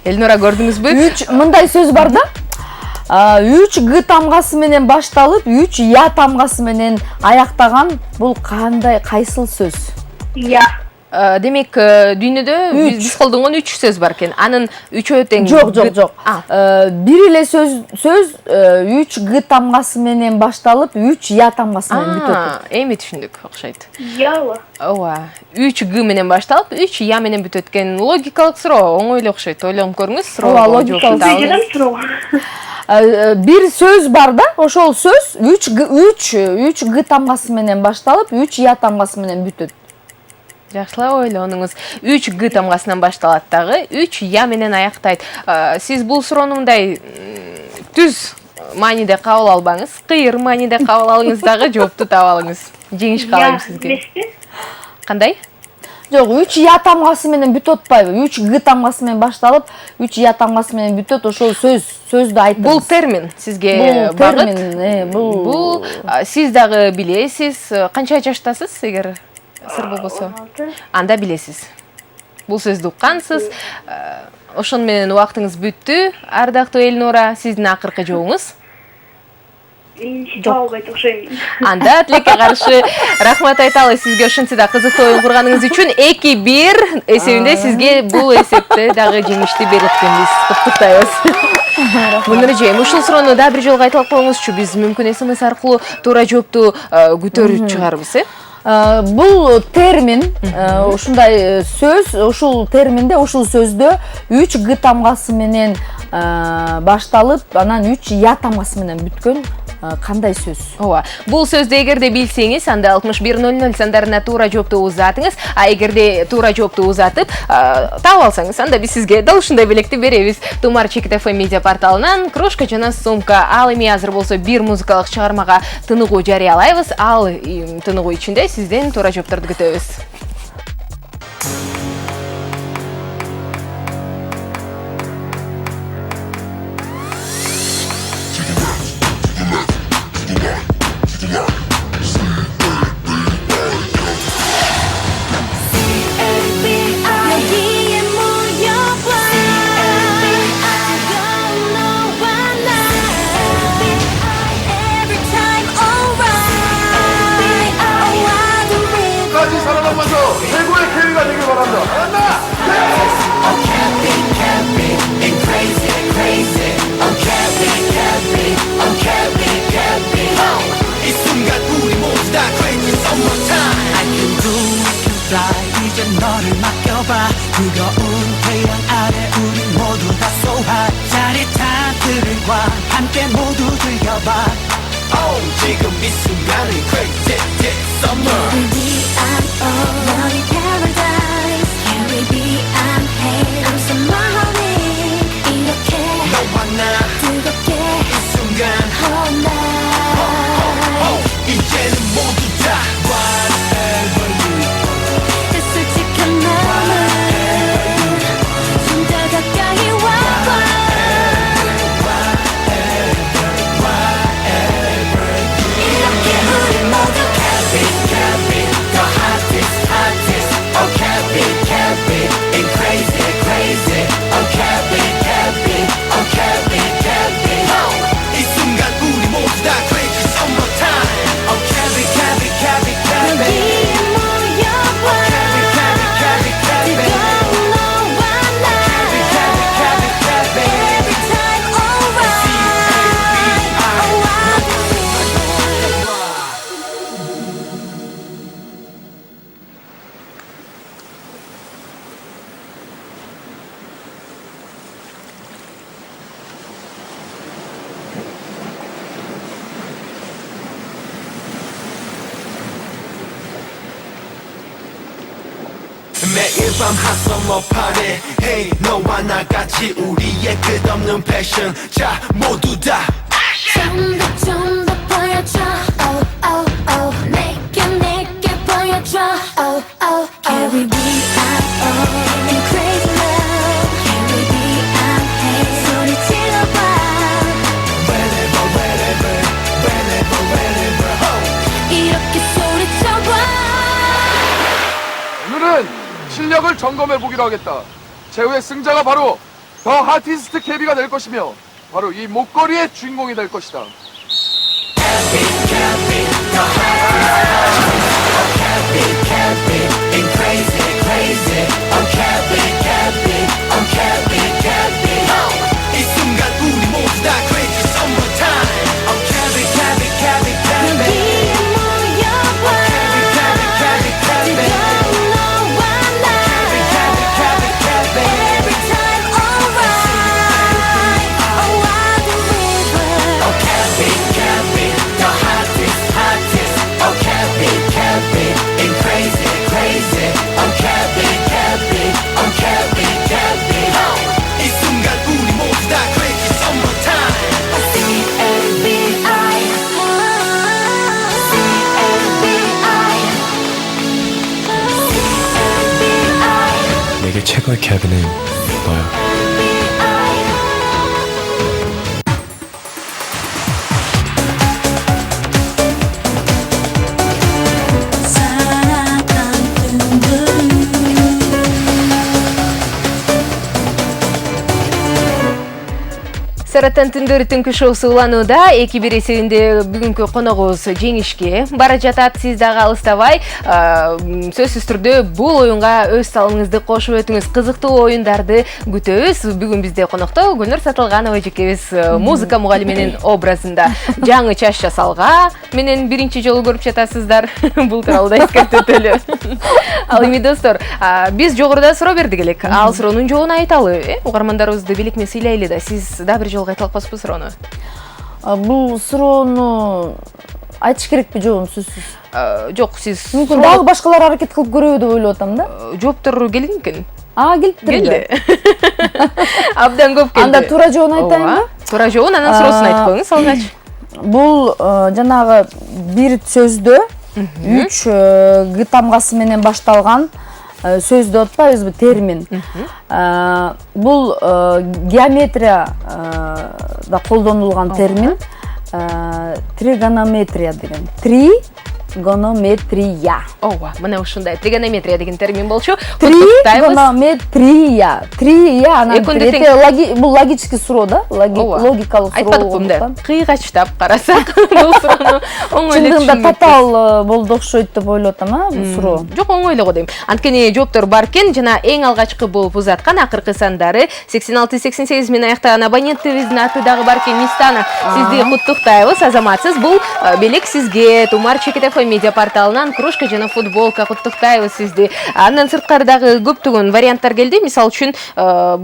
Элнура, көрдүңүзбү? Мындай сөз бар да. 3 Г тамгасы менен башталып, 3 Я тамгасы менен аяктаган бул кайсыл сөз? Я. Демек, дүйнөдө биз колдонгон 3 сөз бар экен. Анын 3-өө тең. Жок. Бир эле сөз 3 Г тамгасы менен башталып, 3 Я тамгасы менен бүтөт. Эми түшүндүк, окшойт. Ялы. Ооба. 3 Г менен башталып, 3 Я менен бүтөт экен. Логикалык суроо, оңой эле окшойт. Ойлонуп көрүңүз. Ооба, логикалык. Бежерем суроо. Бир сөз бар да, ошол сөз 3 Г тамгасы менен башталып, 3 Я тамгасы менен бүтөт. Жакшылап ойлонуңуз. 3 Г тамгасынан башталат дагы, 3 Я менен аяктайт. Сиз бул суроону мындай түз мааниде кабыл албаңыз, кыйыр мааниде кабыл алыңыз дагы жоопту таап алыңыз. Жеңиш каалайм сизге. Кандай? Жок, 3 Я тамгасы менен бүтөт атпайбы? 3 Г тамгасы менен башталып, 3 Я тамгасы менен бүтөт, ошол сөздү айтыңыз. Бул термин сизге багыт. Бул сиз дагы билесиз. Канча жаштасыз, эгер сыр болбосо? Анда билесиз. Бул сөздү уккансыз. Ошон менен убактыңыз бүттү. Ардактуу Элнура, сиздин акыркы жообуңуз? Жок. Анда тилекке каршы рахмат айталы сизге ушинтсе да кызыктуу оюн курганыңыз үчүн. 2-1 эсебинде сизге бул эсепте дагы жеңишти бериткенбиз. Куттуктайбыз. Мунун эжем, ушул суроону да бир жолу кайталап коюңузчу. Биз мүмкүн СМС аркылуу туура жоопту көтөрүп чыгарбыз, Бул термин, ушундай сөз, ушул терминде, ушул сөздө 3 Г тамгасы менен башталып, анан 3 Я тамгасы менен бүткөн кандай сөз? Ооба. Бул сөздү эгерде билсеңиз, анда 6100 сандарына туура жоопту узатыңыз. Эгерде туура жоопту узатып, таап алсаңыз, анда биз сизге дал ушундай белекти беребиз. Тумар Чекит ФМ медиа порталынан кружка жана сумка. Ал эми азыр болсо бир музыкалык чыгармага тыныгуу жарыялайбыз. Ал тыныгуу ичинде сизден туура жоопторду күтөбүз. 여기에 모여봐 너와 나 Every time alright I do it 까지 살아남아서 최고의 캐리가 되길 바란다. 알았나? 이 순간 우리 모두 다 crazy summertime I can do, I can fly 이제 너를 맡겨봐 뜨거운 태양 아래 우리 모두 다 so high 짜릿한 들과 함께 모두 즐겨봐 Oh 지금 이 순간이 crazy summer Can we be an 너의 paradise Can we be an hate I'm so morning 이렇게 너와 나 뜨겁게 이 순간 all night 이제는 모두 다 whatever you 그 솔직한 마음은 좀 더 가까이 와봐 이렇게 우리 모두 the hottest oh cabin and crazy oh cabin 이 순간 우리 모두 다 crazy summertime oh cabin 밤 핫서머판에 Hey 너와 나같이 우리의 끝없는 패션 자 모두 다 좀 더 보여줘 Oh oh oh 내게 보여줘 Oh oh oh Carry me out in crazy love Carry me out hey 소리 질러봐 Whenever 이렇게 소리쳐봐 오늘은 실력을 점검해보기로 하겠다. 제후의 승자가 바로 더 아티스트 캐비가 될 것이며 바로 이 목걸이의 주인공이 될 것이다. 이 순간 우리 모두 다 crazy summertime I'm cabby cabby cabby cabby 여기에 모여봐 지겨운 너와 나 Every time alright Oh I deliver Oh cabby cabby the hottest Oh cabby cabby in crazy crazy I'm cabby cabby I'm cabby cabby 이 순간 우리 모두 다 crazy summertime CLBI CLBI 내게 최고의 캐비는 너야. Сараттан түндөрү түнкү шоусу уланууда эки бир эсебинде бүгүнкү коногубуз жеңишке бара жатат. Сиз дагы алыстабай сөзсүз түрдө бул оюнга өз салымыңызды кошуп өтүңүз. Кызыктуу оюндарды күтөбүз. Бүгүн бизде конокто Гүлнур Сатылганова эжекебиз музыка мугалиминин образында жаңы чач жасалга менен биринчи жолу көрүп жатасыздар. Бул тууралуу да эскертелүү. Ал эми достор, биз жогоруда суроо бердик элек. Ал суроонун жообун айталы. Угармандарыбызды белекме сыйлайлы да. Сиз да бир жолу айтып алпасызбы суроону? Бул суроону айтыш керекпи жообун сөзсүз? Жок, сиз Мүмкүн дагы башкалар аракет кылып көрөбү деп ойлоп атам да. жооптор келген экен. Келиптир. Абдан көп келди. Анда туура жообун айтайынбы? Туура жообун, анан суроосун айтып коюңуз алгач. Бул жанагы бир сөздө 3 г тамгасы менен башталган сөз деп атпайбызбы, термин. Бул геометрия да колдонулган термин. Тригонометрия деген. Тригонометрия. Ооба, мына ушундай тригонометрия деген термин болчу. Тригонометрия. Трия анан бул логический суроо да, логикалык суроо. Айтпадыкпы мында. Кыйгачтап карасак, бул суроону оңой эле чындыгында татаал болду окшойт деп ойлоп атам, бул суроо. Жок, оңой эле го дейм. Анткени жооптор бар экен, жана эң алгачкы болуп узаткан акыркы сандары 86-88 менен аяктаган абонентибиздин аты дагы бар экен, Мистана. Сизди куттуктайбыз, азаматсыз. Бул белек сизге Тумар Чекитов медиа порталынан кружка жана футболка куттуктайбыз сизди. Андан сырткары дагы көптөгөн варианттар келди. Мисалы үчүн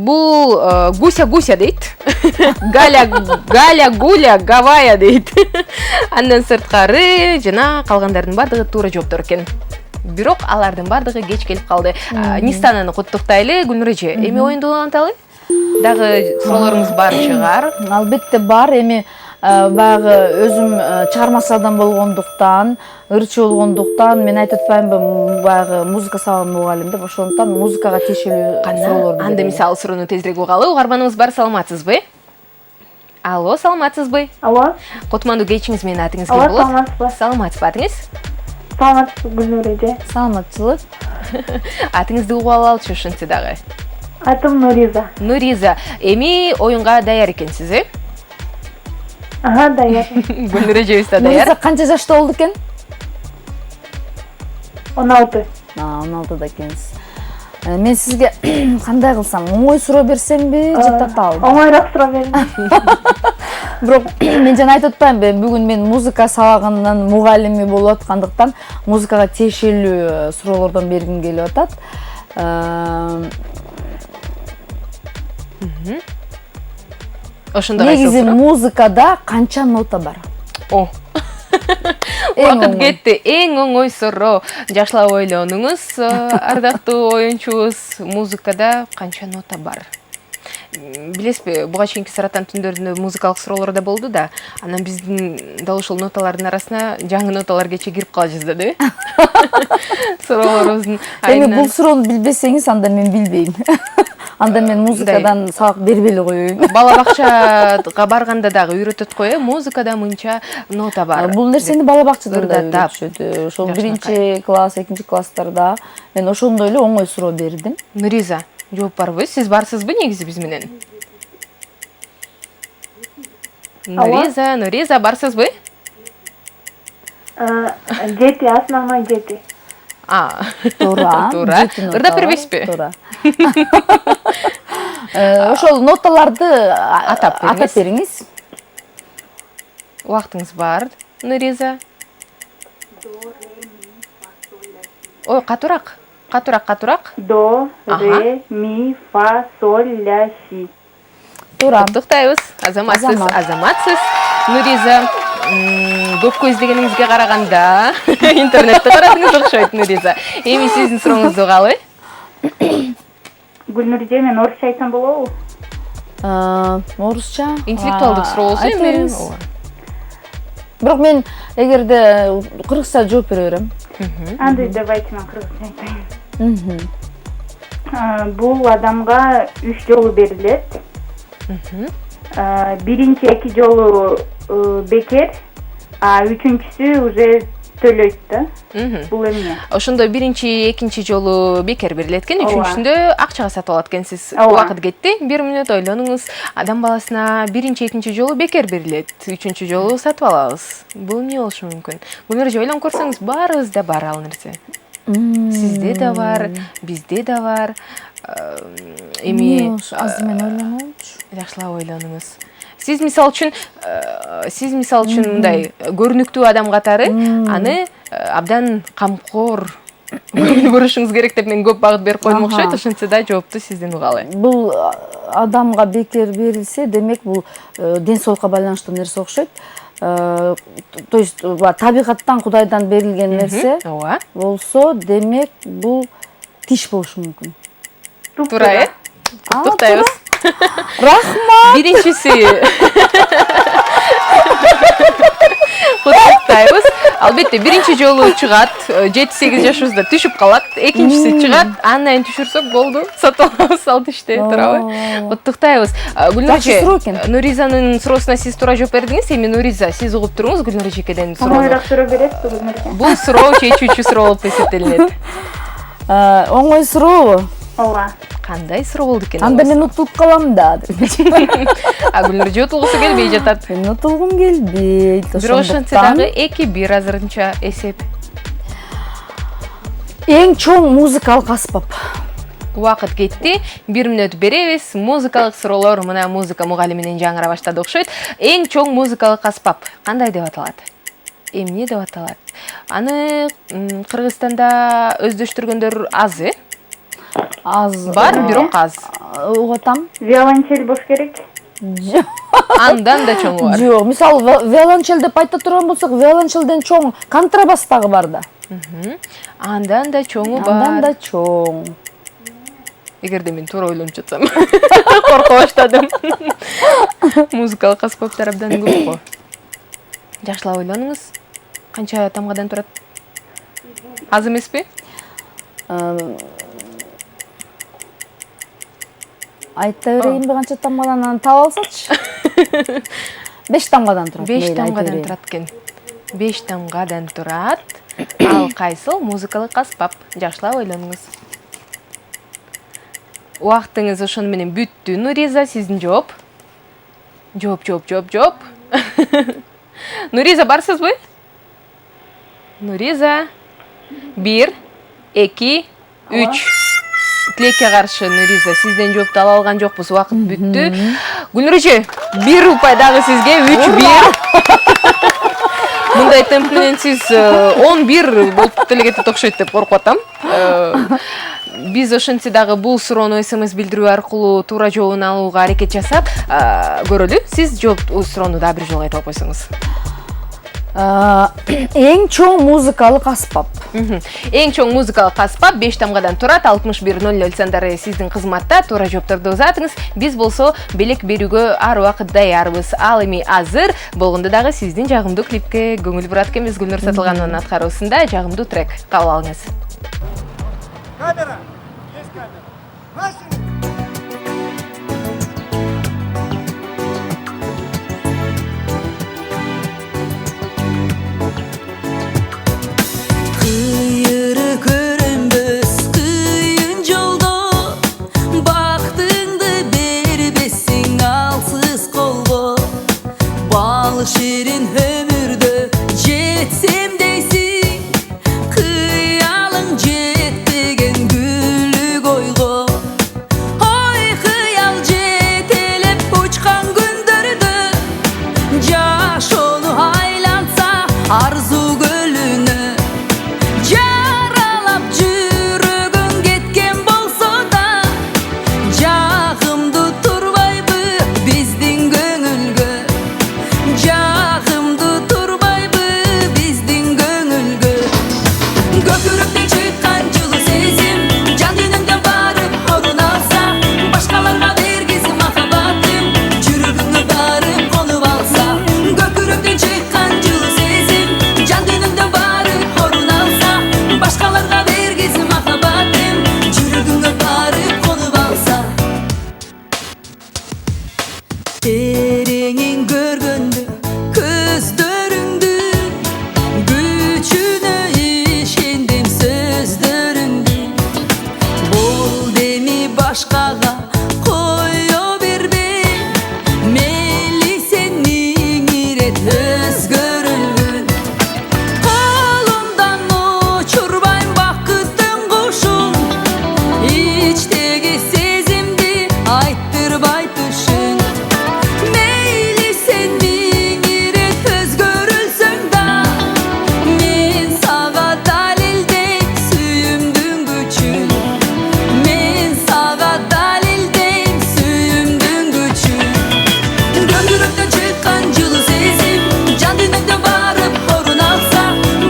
бул Гуся дейт. Галя Гуля Гавайя дейт. Андан сырткары жана калгандардын бардыгы туура жооптор экен. Бирок алардын бардыгы кеч келип калды. Нистананы куттуктайлы. Гүлнур эже, эми оюнду уланталы? Дагы суроолоруңуз бар чыгар. Албетте бар. Эми баягы өзүм чыгармачыл болгондуктан, ырчы болгондуктан мен айтып атпаймынбы, баягы музыка сабагын мугалим деп, ошондуктан музыкага тиешелүү суроолорду. Анда мисалы суроону тезирээк угалы. Угарманыбыз бар, саламатсызбы? Алло, саламатсызбы? Алло. Котмандуу кечиңиз менен атыңыз ким болот? Саламатсызбы? Саламатсызбы, атыңыз? Саламатсыз Гүлнур эже. Саламатчылык. Атыңызды угуп алалычы ушинтсе дагы. Атым Нуриза. Нуриза, эми оюнга даяр экенсиз, Даяр. Гүлнур эжебиз да даяр. Нуриза канча жашта болду экен? 16. 16да экенсиз. Мен сизге кандай кылсам, оңой суроо берсемби, же татаал? Оңойрак суроо бериңиз. Бирок мен жана айтып атпаймынбы, бүгүн мен музыка сабагынын мугалими болуп аткандыктан музыкага тиешелүү суроолордон бергим келип атат. Ошондой негизи музыкада канча нота бар? Убакыт кетти. Эң оңой суроо. Жакшылап ойлонуңуз, ардактуу оюнчубуз. Музыкада канча нота бар? Билесизби, буга чейинки Саратан түндөрүндө музыкалык суроолор да болду да. Анан биздин дал ушул ноталардын арасына жаңы ноталар кече кирип кала жаздады. Суроолорубуздун Эми бул суроону билбесеңиз, анда мен билбейм. Анда мен музыкадан сабак бербей коеюн. Бала бакчага барганда дагы үйрөтөт го, музыкада мынча нота бар. Бул нерсени бала бакчадан да Ырдатап. үйрөтүшөт. Ошол 1-класс, 2-класстарда мен ошондой эле оңой суроо бердим. Нуриза, жооп барбы? Сиз барсызбы негизи биз менен? Нуриза, барсызбы? Дети, основной дети. Туура. Туура. Ырдап бербейсизби? Туура. Ошол ноталарды Атап бериңиз. Убактыңыз бар, Нуриза. Ой, катуураак. До, ре, ми, фа, соль, ля, си. Туура. Токтойбуз. Азаматсыз. Нуриза, көп көздөгөнүңүзгө караганда интернетте карадыңыз окшойт, Нуриза. Эми сиздин сурооңузду угалы. Гүлнурже, мен орусча айтсам болобу? Орусча. Интеллектуалдык суроо болсо айта эми. бериңиз. Бирок мен эгерде кыргызча жооп бере берем. Андай, давайте мен кыргызча айтайын. Бул адамга 3 жолу берилет. Биринчи 2 жолу бекер, а үчүнчүсү уже төлөйт да. Бул эмне? Ошондо биринчи, экинчи жолу бекер берилет экен, үчүнчүсүндө акчага сатып алат экенсиз. Ооба. Убакыт кетти, 1 мүнөт ойлонуңуз. Адам баласына биринчи, экинчи жолу бекер берилет, үчүнчү жолу сатып алабыз. Бул эмне болушу мүмкүн? Гүлнуржи, ойлонуп көрсөңүз, баарыбызда бар ал нерсе. Сизде да бар, бизде да бар. Эми Азыр мен ойлономчу. жакшылап ойлонуңуз. Сиз мисалы үчүн мындай көрүнүктүү адам катары аны абдан камкор көрүшүңүз керек деп мен көп багыт берип койдум окшойт. Ошентсе да жоопту сизден угалы. Бул адамга бекер берилсе, демек бул ден соолукка байланыштуу нерсе окшойт. То есть табигаттан, Кудайдан берилген нерсе Ооба. болсо, демек бул тиш болушу мүмкүн. Туура, э? Токтойбуз. Рахмат. Биринчиси Токтойбуз. Албетте биринчи жолу чыгат, 7-8 жашыбызда түшүп калат. Экинчиси чыгат, андан түшүрсөк болду. Сатып алабыз ал тишти, туурабы? Токтойбуз. Гүлнуржи, Нуризанын суроосуна сиз туура жооп бердиңиз. Эми Нуриза, сиз угуп туруңуз Гүлнуржикеден суроону. Оңоюраак суроо бересизби, Гүлнурже? Бул суроо чечүүчү суроо болуп эсептелинет. Оңой сурообу? Ооба. Кандай суроо болду экен? Анда мен утулуп калам да. Гүлнуржи утулгусу келбей жатат. Мен утулгум келбейт. Бирок ошентсе дагы 2-1 азырынча эсеп. Эң чоң музыкалык аспап. Убакыт кетти. 1 мүнөт беребиз. Музыкалык суроолор мына музыка мугалиминен жаңыра баштады окшойт. Эң чоң музыкалык аспап кандай деп аталат? Эмне деп аталат? Аны Кыргызстанда өздөштүргөндөр аз, э? Аз Бар, бирок аз. Угатам. Виолончель болуш керек. Андан да чоңу бар. Жок, мисалы виолончель деп айта турган болсок, виолончелден чоң контрабас дагы бар да. Андан да чоңу Андан да бар. чоң. Эгерде мен туура ойлонуп жатсам. Коркуп баштадым. Музыкалык аспаптар абдан көп го. Жакшылап ойлонуңуз. Канча тамгадан турат? Аз эмеспи? Айта берейинби канча тамгадан аны таап алсачы? 5 тамгадан турат. 5 тамгадан турат экен. 5 тамгадан турат. Ал кайсыл музыкалык аспап? Жакшылап ойлонуңуз. Убактыңыз ошону менен бүттү. Нуриза, сиздин жооп. Жооп. Нуриза, барсызбы? Нуриза. 1, 2, 3. Тилекке каршы Нуриза, сизден жоопту ала алган жокпуз. Убакыт бүттү. Гүлнуржи, 1 упай дагы сизге. 3-1. Мындай темп менен сиз 11 болуп деле кетет окшойт деп коркуп атам. Биз ошентсе дагы бул суроону СМС билдирүү аркылуу туура жообун алууга аракет жасап көрөлү. Сиз жооп суроону дагы бир жолу айтып койсоңуз. Эң чоң музыкалык аспап. Эң чоң музыкалык аспап 5 тамгадан турат. 6100 сандары сиздин кызматта. Туура жоопторду узатыңыз. Биз болсо белек берүүгө ар убакыт даярбыз. Ал эми азыр болгондо дагы сиздин жагымдуу клипке көңүл бурат экенбиз. Гүлнур Сатылгановдун аткаруусунда жагымдуу трек кабыл алыңыз. Камера! Есть камера! Машина! Kıyırı körünbüz kıyın joldo Baktыңды бербесиң алсыз колго Бал ширин өмүрдө жетсем дейсиң Кыялың жетпеген гүлүк ойго Ой кыял жетелеп учкан күндөрдө Жашоону айланса арзу көлүнө Жаралап жүрөгүң кеткен болсо да Жагымды турбайбы биздин көңүлгө Жагымды турбайбы биздин көңүлгө Көкүрөктөн чыккан жылуу сезим Жан дүйнөңдөн барып орун алса Башкаларга бергизим махаббатым Жүрөгүңө барып конуп алса Көкүрөктөн чыккан жылуу сезим Жан дүйнөңдөн барып орун алса Башкаларга бергизим махаббатым Жүрөгүңө барып конуп алса Тереңин көргөндө көздөрүңдүн Күчүнө ишендим сөздөрүңдүн Бул деми башкага кое бербе Мейли сен миң ирет өзгөрүлгүн Колумдан учурбайм бакыттын кушун Ичтеги сезимди айттырбай түшүн Мейли сен миң ирет өзгөрүлсөң да Мен сага далилдейм сүйүмдүн күчүн Мен сага далилдейм сүйүмдүн күчүн Көкүрөктөн чыккан жылуу сезим Жан дүйнөңдөн барып орун алса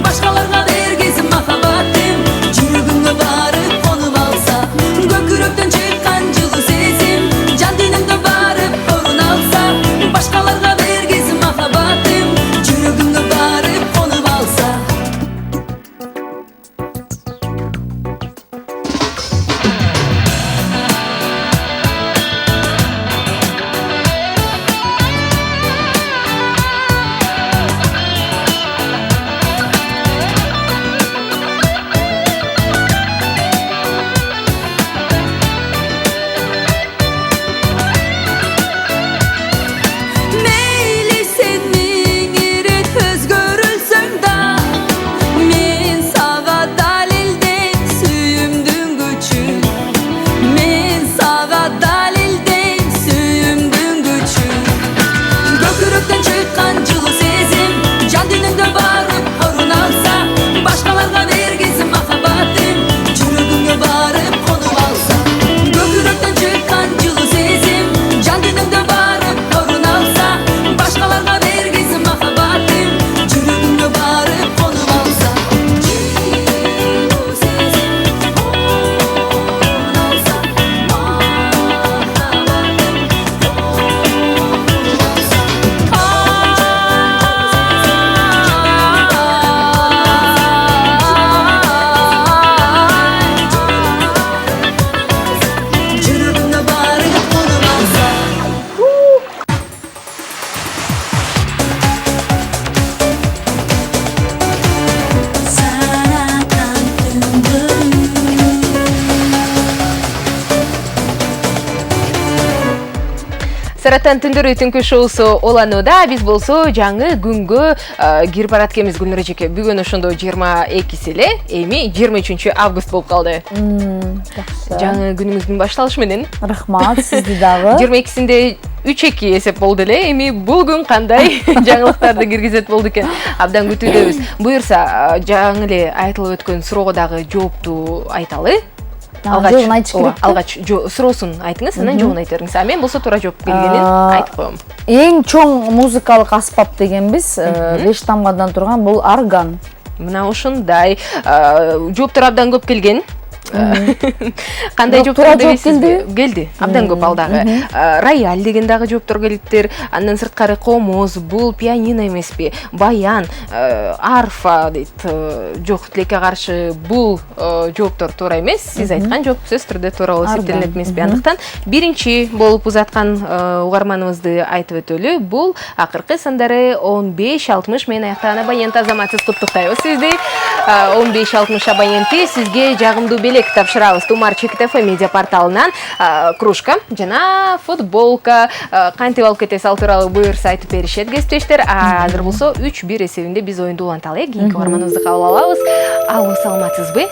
Башкаларга бергизим махаббатым Жүрөгүңө барып конуп алса Көкүрөктөн чыккан жылуу сезим Жан дүйнөңдөн барып орун алса Башкаларга бергизим махаббатым Жүрөгүңө барып конуп алса Meyli sen ming irет өзгөрүлсөң да Мен сага далилдейм сүйүмдүн күчүн Мен сага далилдейм сүйүмдүн күчүн Көкүрөктөн чыккан жылуу сезим Жан дүйнөңдөн барып орун алса Башкаларга бергизим махаббатым Жүрөгүңө барып конуп алса Көкүрөктөн чыккан жылуу сезим Жан дүйнөңдөн барып орун алса Башкаларга бергизим махаббатым Жүрөгүңө барып конуп алса Жылуу сезим орун алса Жүрөгүңө барып конуп алса Сараттан Сараттан түндөрү түнкү шоусу уланууда. Биз болсо жаңы күнгө кирип барат экенбиз Гүлнур эжеке. Бүгүн ошондо 22 эле, эми 23 август болуп калды. Жакшы. Жаңы күнүңүздүн башталышы менен. Рахмат сизди дагы. 22-синде 3-2 эсеп болду эле. Эми бул күн кандай жаңылыктарды киргизет болду экен. Абдан күтүүдөбүз. Буюрса, жаңы эле айтылып өткөн суроого дагы жоопту айталы. жоогун айтыш керек да. Алгач суроосун айтыңыз, анан жоогун айтериңиз. А мен болсо туура жооп келгенин айтып коем. Эң чоң музыкалык аспап дегенбиз 5 тамгадан турган бул орган. Мына ушундай жооптор абдан көп келген. Кандай Жок, жооптор туура жооп билесизби? Келди. Абдан көп ал дагы. Рояль деген дагы жооптор келиптир. Андан сырткары комуз, бул пианино эмеспи? Баян, арфа дейт. Жок, тилекке каршы бул жооптор туура эмес. Сиз айткан жооп сөзсүз түрдө туура болуп эсептелинет эмеспи? Андыктан биринчи болуп узаткан угарманыбызды айтып өтөлү. Бул акыркы сандары 15-60 менен аяктаган абонент Азаматсыз куттуктайбыз сизди. 15-60 абоненти сизге жагымдуу белек тапшырабыз. Тумар Чекит ФМ медиа порталынан кружка жана футболка кантип алып кетесиз ал тууралуу буюрса айтып беришет кесиптештер. Азыр болсо 3-1 эсебинде биз оюнду уланталы. Кийинки угарманыбызды кабыл алабыз. Алло, саламатсызбы?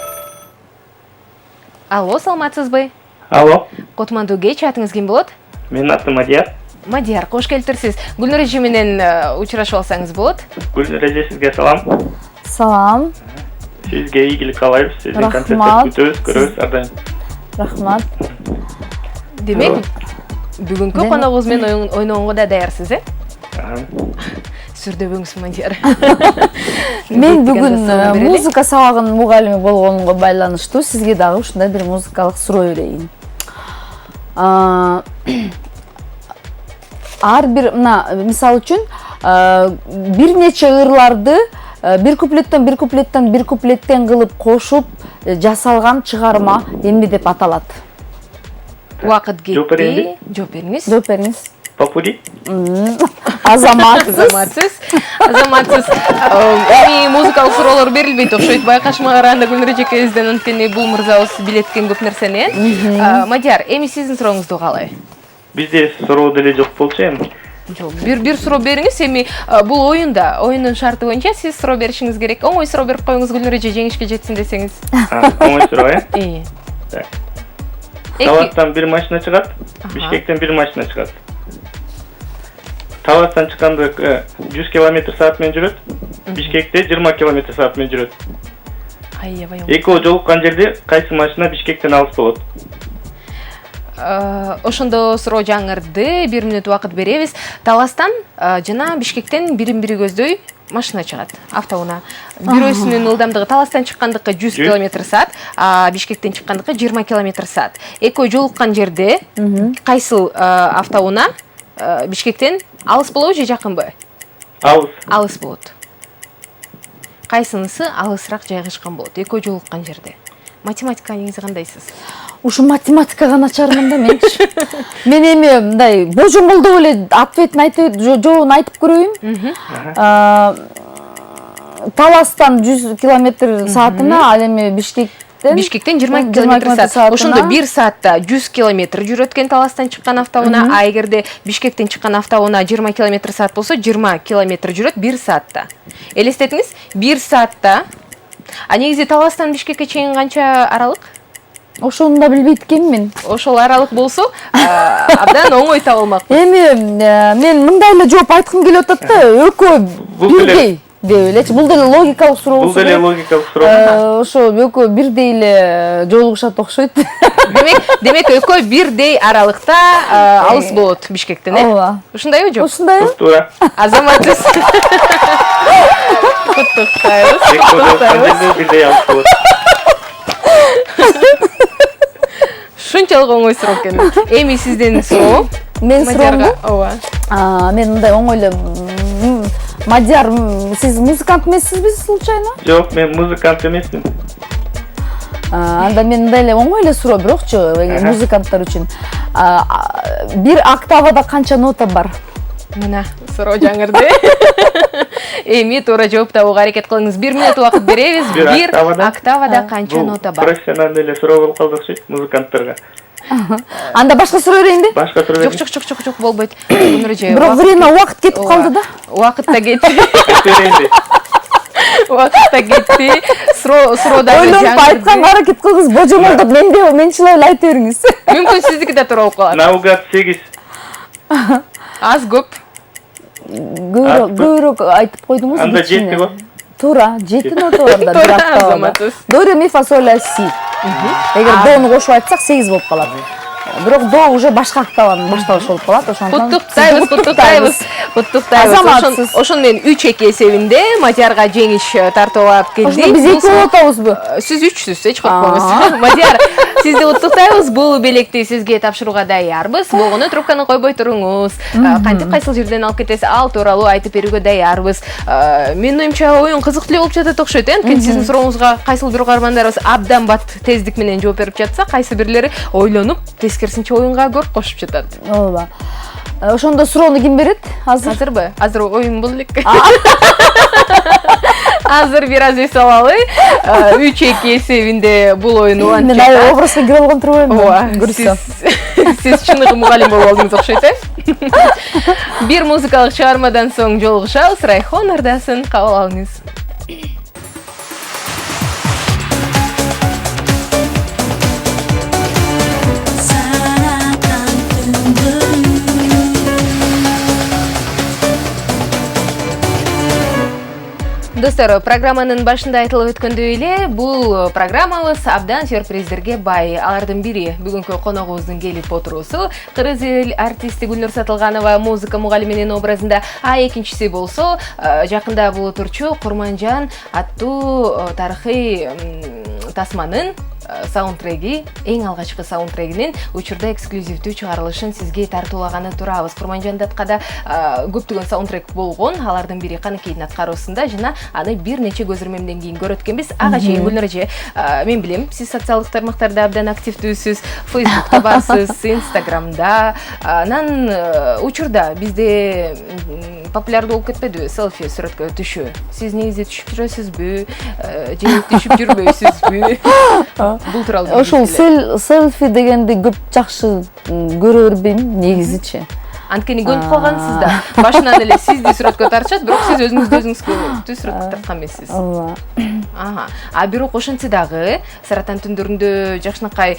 Алло, саламатсызбы? Алло. Котмандуу кеч, атыңыз ким болот? Менин атым Мадияр. Мадияр, кош келиптирсиз. Гүлнур эже менен учурашып алсаңыз болот. Гүлнур эже, сизге салам. Салам. Сизге ийгилик каалайбыз. Сиздин концертти күтөбүз, көрөбүз ар дайым. Рахмат. Демек, бүгүнкү коногубуз менен ойногонго да даярсыз, Сүрдөбөңүз, Мадияр. Мен бүгүн музыка сабагынын мугалими болгонумга байланыштуу сизге дагы ушундай бир музыкалык суроо берейин. Ар бир мына мисалы үчүн бир нече ырларды бир куплеттен кылып кошуп жасалган чыгарма эмне деп аталат? Убакыт кетти. Жооп бериңиз. Жооп бериңиз. Попури. Азаматсыз. Эми музыкалык суроолор берилбейт окшойт. Байкашыма караганда Гүлнур эжекебизден анткени бул мырзабыз билеткен көп нерсени. Мадияр, эми сиздин сурооңузду каалай? Бизде суроо деле жок болчу эми. Жок, бир суроо бериңиз. Эми бул оюндун шарты боюнча сиз суроо беришиңиз керек. Оңой суроо берип коюңуз, Гүлнур эже жеңишке жетсин десеңиз. Оңой суроо, Так. Таластан бир машина чыгат, Бишкектен бир машина чыгат. Таластан чыкканда 100 км/саат менен жүрөт, Бишкекте 20 км/саат менен жүрөт. Аябай. Экөө жолуккан жерде кайсы машина Бишкектен алыс болот? Ошондо суроо жаңырды, 1 мүнөт убакыт беребиз. Таластан жана Бишкектен бири көздөй машина чыгат, автоунаа. Бирөөсүнүн ылдамдыгы Таластан чыккандыкы 100 км/саат, а Бишкектен чыккандыкы 20 км/саат. Экөө жолуккан жерде кайсыл автоунаа Бишкектен алыс болобу же жакынбы? Алыс болот. Кайсынысы алысыраак жайгашкан болот экөө жолуккан жерде? Математика негизи кандайсыз? Ушу математикага начармын да менчи. Мен эми мындай божомолдоп эле ответин айтып, жообун айтып көрөйүн. Таластан 100 км/саатына, ал эми Бишкектен 20 км/саат. Ошондо 1 саатта 100 км жүрөт экен Таластан чыккан автоунаа, а эгерде Бишкектен чыккан автоунаа 20 км/саат болсо 20 км жүрөт 1 саатта. Элестетиңиз, 1 саатта. А негизи Таластан Бишкекке чейин канча аралык? Ошону да билбейт экенмин. Ошол аралык болсо, абдан оңой табылмак. Эми мен мындай эле жооп айткым келип атат да, экөө бирдей деп элечи. Бул деле логикалык суроо. Бул деле логикалык суроо. Ошо экөө бирдей эле жолугушат окшойт. Демек экөө бирдей аралыкта алыс болот Бишкектен, Ооба. Ушундайбы жок? Ушундайбы? Туура. Азаматсыз. Куттуктайбыз. Бирдей алыс болот. Шунчалык оңой суроо экен. Эми сизден суроо. Мен суроомбу? Ооба. Мен мындай оңой эле Мадияр, сиз музыкант эмессизби случайно? Жок, мен музыкант эмесмин. Анда мен мындай эле оңой эле суроо, бирокчу музыканттар үчүн. Бир октавада канча нота бар? Мына суроо жаңырды. Эми туура жооп табууга аракет кылыңыз. 1 мүнөт убакыт беребиз. 1 октавада канча нота бар? Профессионалдуу эле суроо болуп калды окшойт музыканттарга. Анда башка суроо берейинби? Башка суроо берейин. Жок, болбойт. Бирок время убакыт кетип калды да. Убакыт да кетти. Берейинби? Убакыт да кетти. Суроо да ойлонуп айтканга аракет кылыңыз. Божомолдоп менчилей эле айта бериңиз. Мүмкүн сиздики да туура болуп калат. Наугад 8. Аз көп. Көбүрөөк айтып койдуңуз. Анда 7 го. Туура, 7 нота бар да бир октавада. До ре ми фа соль ля си. Эгер дону кошуп айтсак 8 болуп калат. Бирок до уже башка октаванын башталышы болуп калат. Ошондон Куттуктайбыз. Ошону менен 3-2 эсебинде Мадиарга жеңиш тартып алып келдик. Биз 2 болуп атабызбы? Сиз 3-сүз, эч коркпоңуз. Мадиар, сизди куттуктайбыз. Бул белекти сизге тапшырууга даярбыз. Болгону трубканы койбой туруңуз. Кантип кайсыл жерден алып кетесиз, ал тууралуу айтып берүүгө даярбыз. Менин оюмча оюн кызыктуу болуп жатат окшойт, анткени сиздин сурооңузга кайсыл бир угармандарыбыз абдан бат тездик менен жооп берип жатса, кайсы бирлери ойлонуп, тескерисинче оюнга көрүп кошуп жатат. Ооба. Ошондо суроону ким берет? Азырбы? Азыр оюн болду элек. Азыр бир аз эс алалы. 3-2 эсебинде бул оюн уланып жатат. Мен образга кире алган турбаймынбы? Ооба. Сиз чыныгы мугалим болуп алдыңыз окшойт, Бир музыкалык чыгармадан соң жолугушабыз. Райхон Ардасын кабыл алыңыз. Достор, программанын башында айтылып өткөндөй эле, бул программабыз абдан сюрприздерге бай. Алардын бири бүгүнкү коногубуздун келип отуруусу кыргыз эл артисти Гүлнур Сатылганова музыка мугалиминин образында, а экинчиси болсо жакында боло турчу Курманжан аттуу тарыхый тасманын саундтреги, эң алгачкы саундтрегинин учурда эксклюзивдүү чыгарылышын сизге тартуулаганы турабыз. Курманжан Даткада көптөгөн саундтрек болгон, алардын бири Каныкейдин аткаруусунда жана аны бир нече көзөрмөмдөн кийин көрөт экенбиз. Ага чейин Гүлнур эже, мен билем, сиз социалдык тармактарда абдан активдүүсүз, Facebook'та барсыз, Instagram'да. Анан учурда бизде популярдуу болуп кетпедиби селфи сүрөткө түшүү? Сиз негизи түшүп жүрөсүзбү? Же түшүп жүрбөйсүзбү? Бул тууралуу ошол селфи дегенди көп жакшы көрө бербейм негизичи. Анткени көнүп калгансыз да. Башынан эле сизди сүрөткө тартышат, бирок сиз өзүңүздү сүрөткө тарткан эмессиз. Ооба. А бирок ошентсе дагы Саратан түндөрүндө жакшынакай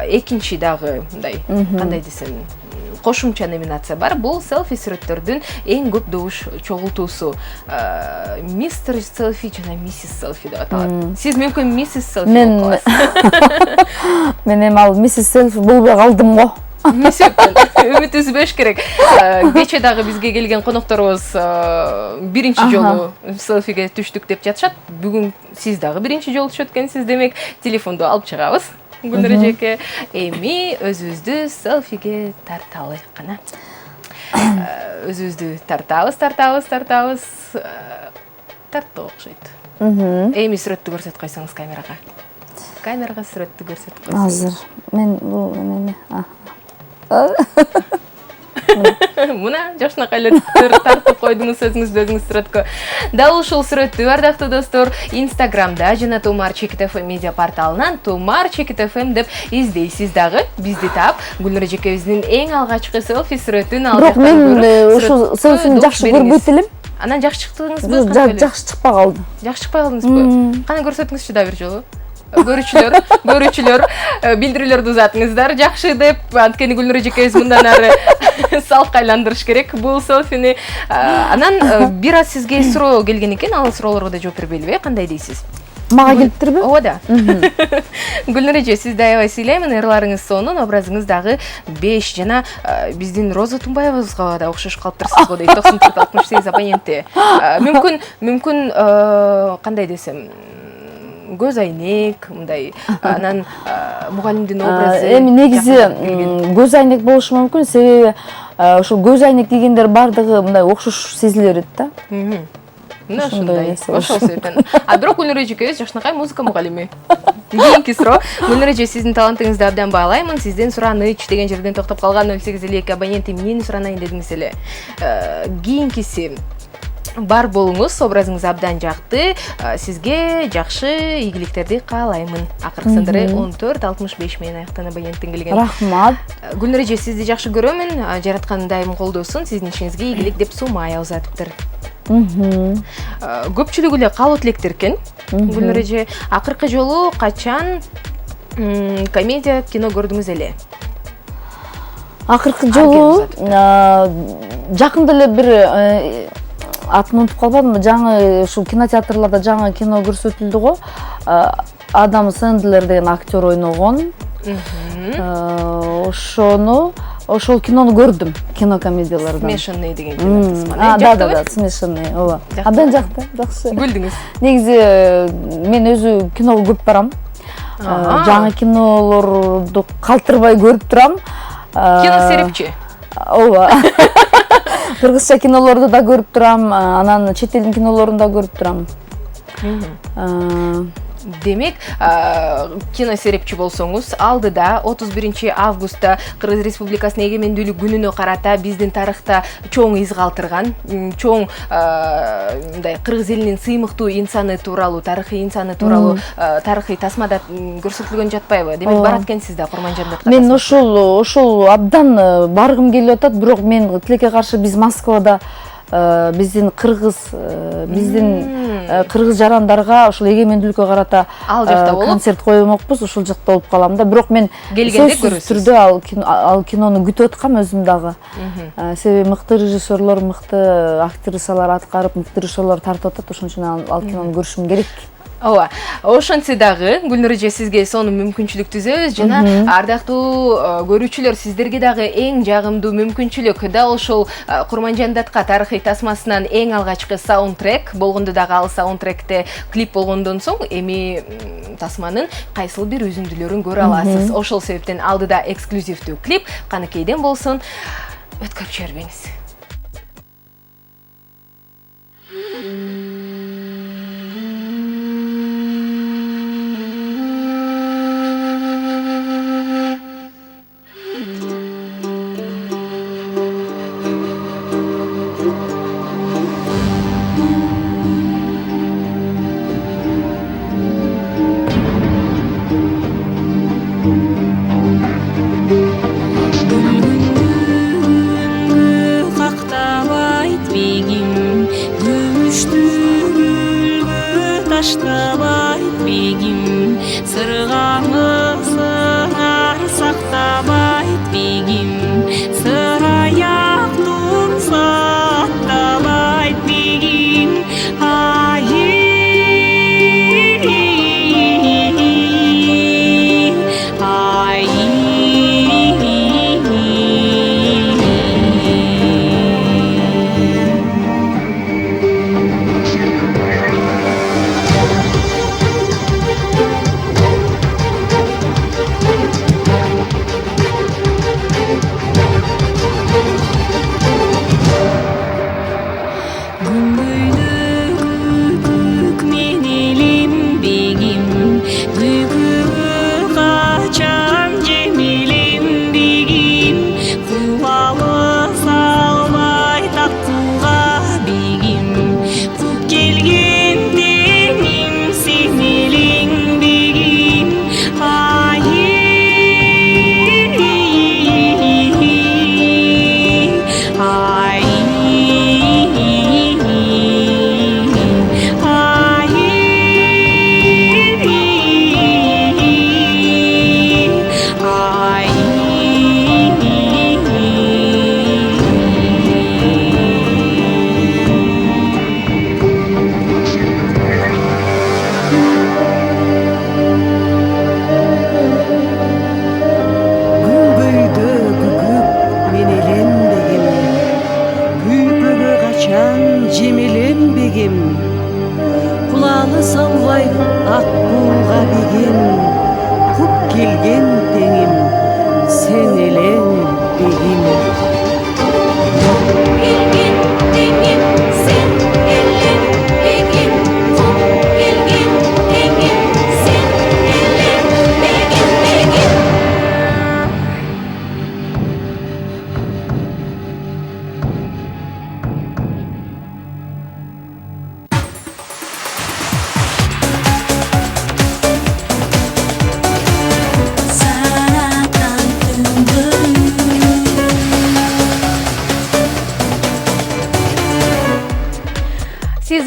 экинчи дагы мындай, кандай десем, кошумча номинация бар. Бул селфи сүрөттөрдүн эң көп добуш чогултуусу. Мистер селфи жана миссис селфи деп аталат. Сиз мүмкүн миссис селфи болуп каласыз. Мен эми ал миссис селфи болбой калдым го. Үмүт үзбөш керек. Кече дагы бизге келген конокторубуз биринчи жолу селфиге түштүк деп жатышат. Бүгүн сиз дагы биринчи жолу түшөт экенсиз, демек телефонду алып чыгабыз. Гүлнур эжеке, эми өзүбүздү селфиге тарталы кана. Өзүбүздү тартабыз. Тарттык окшойт. Эми сүрөттү көрсөтүп койсоңуз камерага. Камерага сүрөттү көрсөтүп койсоңуз. Азыр мен бул эмне? Мына жакшынакайлар тартып койдуңуз өзүңүз сүрөткө. Дал ушул сүрөттү ардактуу достор Instagram'да жана Тумар Чекит FM медиа порталынан Тумар Чекит FM деп издейсиз дагы. Бизди таап, Гүлнур эжекебиздин эң алгачкы селфи сүрөтүн алып жаткан. Бирок мен ошол селфини жакшы көрбөйт элем. Анан жакшы чыктыңызбы? Жакшы чыкпай калды. Жакшы чыкпай калдыңызбы? Кана көрсөтүңүзчү да бир жолу. Көрүүчүлөр билдирүүлөрдү узатыңыздар. Жакшы деп, анткени Гүлнур эжекебиз мындан ары салт айландырыш керек бул селфини. Анан бир аз сизге суроо келген экен, ал суроолорго да жооп бербейлиби? Кандай дейсиз? Мага келиптирби? Ооба да. Гүлнур эже, сизди аябай сыйлаймын. Ырларыңыз сонун, образыңыз дагы 5 жана биздин Роза Тумбаевага да окшош калыптырсыз го дейт 94-68 абоненти. Мүмкүн кандай десем, көз айнек, мындай, анан мугалимдин образы. Эми негизи көз айнек болушу мүмкүн, себеби ошол көз айнек кийгендер бардыгы мындай окшош сезиле берет да. Мына ошондой. Ошол себептен. А бирок Гүлнур эжекебиз жакшынакай музыка мугалими. Кийинки суроо. Гүлнур эже, сиздин талантыңызды абдан баалаймын. Сизден сураныч деген жерден токтоп калган 0852 абоненти эмнени суранайын дедиңиз эле. Кийинкиси бар болуңуз, образыңыз абдан жакты. Сизге жакшы ийгиликтерди каалаймын. Акыркы сандары 1465 менен аяктан абоненттен келген. Рахмат. Гүлнур эже, сизди жакшы көрөмүн. Жараткан дайым колдосун, сиздин ишиңизге ийгилик деп сумая узатыптыр. Көпчүлүгү эле каалоо тилектер экен. Гүлнур эже, акыркы жолу качан комедия кино көрдүңүз эле? Акыркы жолу жакында эле бир атын унутуп калбадымбы, жаңы ушул кинотеатрларда жаңы кино көрсөтүлдү го. Адам Сэндлер деген актер ойногон. Ошол кинону көрдүм, кинокомедиялардан. Смешанный деген кино. Да, смешанный, ооба. Абдан жакшы. Күлдүңүз. Негизи мен өзү киного көп барам. Жаңы кинолорду калтырбай көрүп турам. Кино серепчи. Ооба. Кыргызча кинолорду да көрүп турам, анан чет элдин кинолорун да көрүп турам. Демек, кино серепчи болсоңуз, алдыда 31 августта Кыргыз Республикасынын эгемендүүлүк күнүнө карата биздин тарыхта чоң из калтырган, чоң мындай кыргыз элинин сыймыктуу инсаны тууралуу, тарыхый инсаны тууралуу тарыхый тасмада көрсөтүлгөн жатпайбы? Демек, барат экенсиз да Курманжандатка. Мен ошол абдан баргым келип атат, бирок мен тилекке каршы биз Москвада биздин кыргыз жарандарга ошол эгемендүүлүккө карата концерт коймокпуз, ошол жакта болуп калам да. Бирок мен сөзсүз түрдө ал кинону күтүп аткам өзүм дагы. Себеби мыкты режиссерлор, мыкты актрисалар аткарып, мыкты режиссерлор тартып атат, ошон үчүн ал кинону көрүшүм керек. Ооба, ошентсе дагы Гүлнур эже сизге сону мүмкүнчүлүк түзөбүз жана ардактуу көрүүчүлөр, сиздерге дагы эң жагымдуу мүмкүнчүлүк дал ошол Курманжандатка тарыхый тасмасынан эң алгачкы саундтрек болгондо дагы ал саундтректе клип болгондон соң эми тасманын кайсыл бир үзүндүлөрүн көрө аласыз. Ошол себептен алдыда эксклюзивдүү клип, каныкейден болсун, өткөрүп жибербеңиз.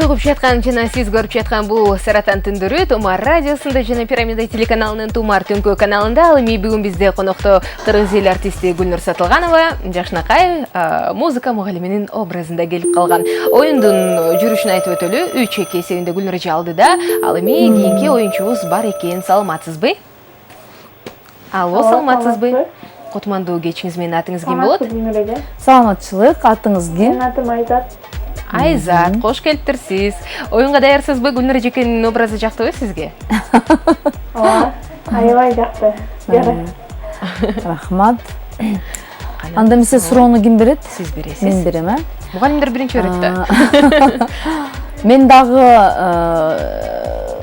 угуп жаткан жана сиз көрүп жаткан бул Саратан түндөрү Тумар радиосунда жана Пирамида телеканалынын Тумар түнкү каналында. Ал эми бүгүн бизде конокто кыргыз эл артисти Гүлнур Сатылганова жакшынакай музыка мугалиминин образында келип калган. Оюндун жүрүшүн айтып өтөлү. 3-2 эсебинде Гүлнур жалды да. Ал эми кийинки оюнчубуз бар экен. Саламатсызбы? Алло, саламатсызбы? Кутмандуу кечиңиз менен атыңыз ким болот? Саламатчылык, атыңыз ким? Менин атым Айзат. Айзат, кош келиптирсиз. Оюнга даярсызбы? Гүлнур эжекенин образы жактыбы сизге? Ооба, аябай жакты. Рахмат. Анда эмесе суроону ким берет? Сиз бересиз. Мен берем, Мугалимдер биринчи өйрөттү. Мен дагы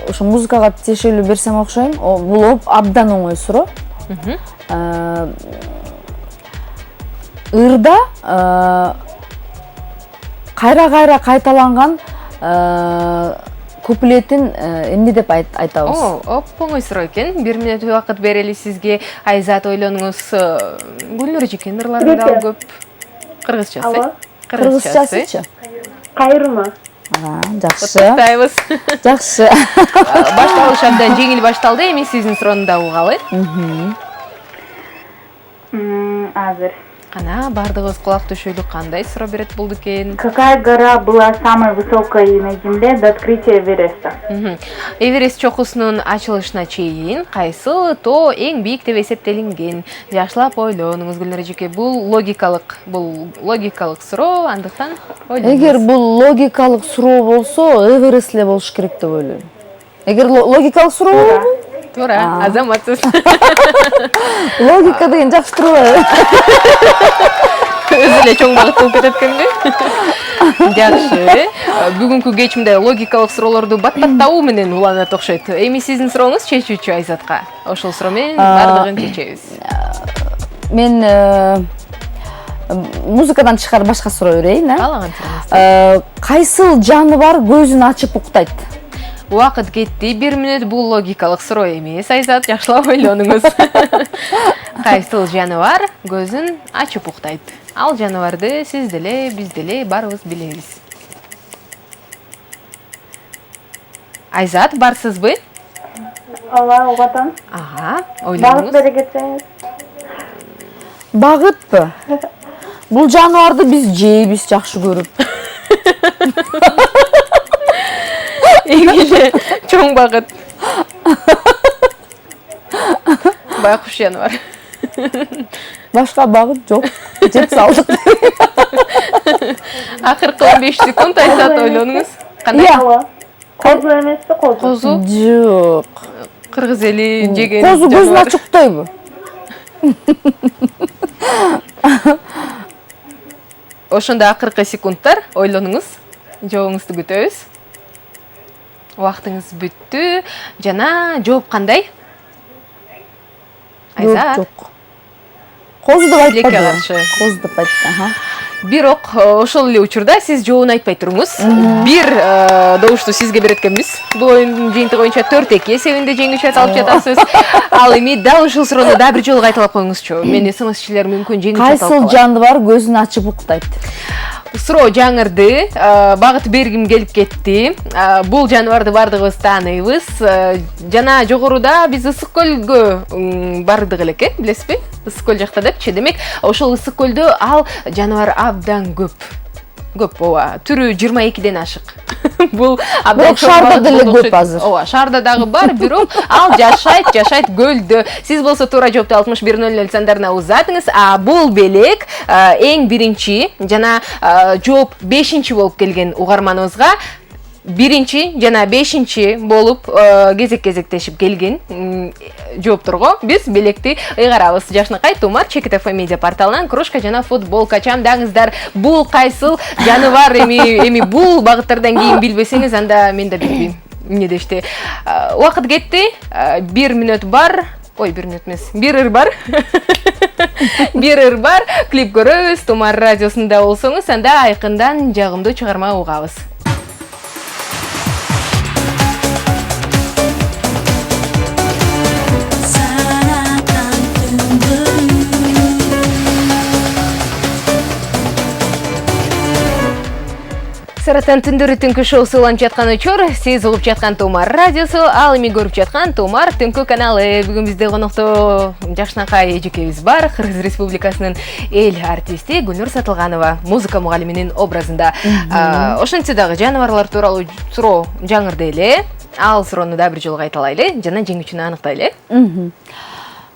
ошо музыкага тиешелүү берсем окшойм. Бул абдан оңой суроо. Ырда кайра кайталанган куплетин эмне деп айтабыз? Оңой суроо экен. 1 мүнөт убакыт берели сизге. Айзат, ойлонуңуз. Гүлнур эжекенин ырларында көп. Кыргызчасы? Кыргызчасычы? Кайрыма. Жакшы. Куттуктайбыз. Жакшы. Башталыш абдан жеңил башталды. Эми сиздин суроону да угалы. Азыр. Кана бардыгыбыз кулак төшөйлүк, кандай суроо берет болду экен? Какая гора была самой высокой на Земле до открытия Эвереста? Эверест чокусунун ачылышына чейин кайсы тоо эң бийик деп эсептелинген? Жакшылап ойлонуңуз Гүлнур эжеке. Бул логикалык суроо, андыктан ойлонуңуз. Эгер бул логикалык суроо болсо, Эверест эле болуш керек деп ойлойм. Эгер логикалык суроо болбойбу? Туура, азаматсыз. Логика деген жакшы турбайбы? Өзү эле чоң багыт болуп кетет экенби? Жакшы. Бүгүнкү кеч мындай логикалык суроолорду баттаттабуу менен уланат окшойт. Эми сиздин сурооңуз чечүүчү Айзатка. Ошол суроо менен бардыгын чечебиз. Мен музыкадан тышкары башка суроо берейин, Каалаган сурооңузду. Кайсыл жаныбар көзүн ачып уктайт? Убакыт кетти. 1 мүнөт бул логикалык суроо эмес. Айзат, жакшылап ойлонуңуз. Кайсыл жаныбар көзүн ачып уктайт? Ал жаныбарды сиз деле, биз деле баарыбыз билебиз. Айзат, барсызбы? Ооба, угатам. Ойлонуңуз. Багыт бере кетсеңиз. Багытпы? Бул жаныбарды биз жейбиз жакшы көрүп. Эң эле чоң багыт. Байкуш жаныбар. Башка багыт жок. Жеп салдык. Акыркы 15 секунд Айзат, ойлонуңуз. Кандай? Козу эмеспи, козу? Козу? Жок. Кыргыз эли жеген Козу көзүн ачып уктайбы? Ошондо акыркы секундтар, ойлонуңуз. Жообуңузду күтөбүз. Убактыңыз бүттү. Жана жооп кандай? Айзат. Жок. Козу деп айтпады. Тилекке каршы. Козу деп айтты. Бирок ошол эле учурда сиз жообун айтпай туруңуз. Бир добушту сизге берет экенбиз. Бул оюндун жыйынтыгы боюнча 4-2 эсебинде жеңүүчү алып жатасыз. Ал эми дал ушул суроону да бир жолу кайталап коюңузчу. Мени СМСчилер мүмкүн жеңүүчү алып калат. Кайсыл жаныбар көзүн ачып уктайт? Суроо жаңырды, багыт бергим келип кетти. Бул жаныбарды бардыгыбыз тааныйбыз. Жана жогоруда биз Ысык көлгө бардык элеки, билесизби? Ысык көл жакта депчи. Демек, ошол Ысык көлдө ал жаныбар абдан көп. Ооба. Түрү 22ден ашык. Бул абдан шаарда деле көп азыр. Ооба, шаарда дагы бар, бирок ал жашайт көлдө. Сиз болсо туура жоопту 6100 сандарына узатыңыз. Бул белек эң биринчи жана жооп 5-чи болуп келген угарманыбызга биринчи жана 5-чи болуп кезек-кезектешип келген жоопторго биз белекти ыйгарабыз. Жакшынакай Тумар Чекит ФМ медиа порталынан кружка жана футболка чамдаңыздар. Бул кайсыл жаныбар? Эми бул багыттардан кийин билбесеңиз, анда мен да билбейм. Эмне дешти. Убакыт кетти. 1 мүнөт бар. Ой, 1 мүнөт эмес. 1 ыр бар. 1 ыр бар. Клип көрөбүз. Тумар радиосунда болсоңуз, анда айкындан жагымдуу чыгарма угабыз. Саратан түндөрү түнкү шоусу уланып жаткан учур, сиз угуп жаткан Томар радиосу, ал эми көрүп жаткан Томар түнкү каналы. Бүгүн бизде конокто Жакшынакай эжекебиз бар, Кыргыз Республикасынын эл артисти Гүлнур Сатылганова, музыка мугалиминин образында. Ошентсе дагы жаныбарлар тууралуу суроо жаңырды эле. Ал суроону да бир жолу кайталайлы, жана жеңүүчүнү аныктайлы.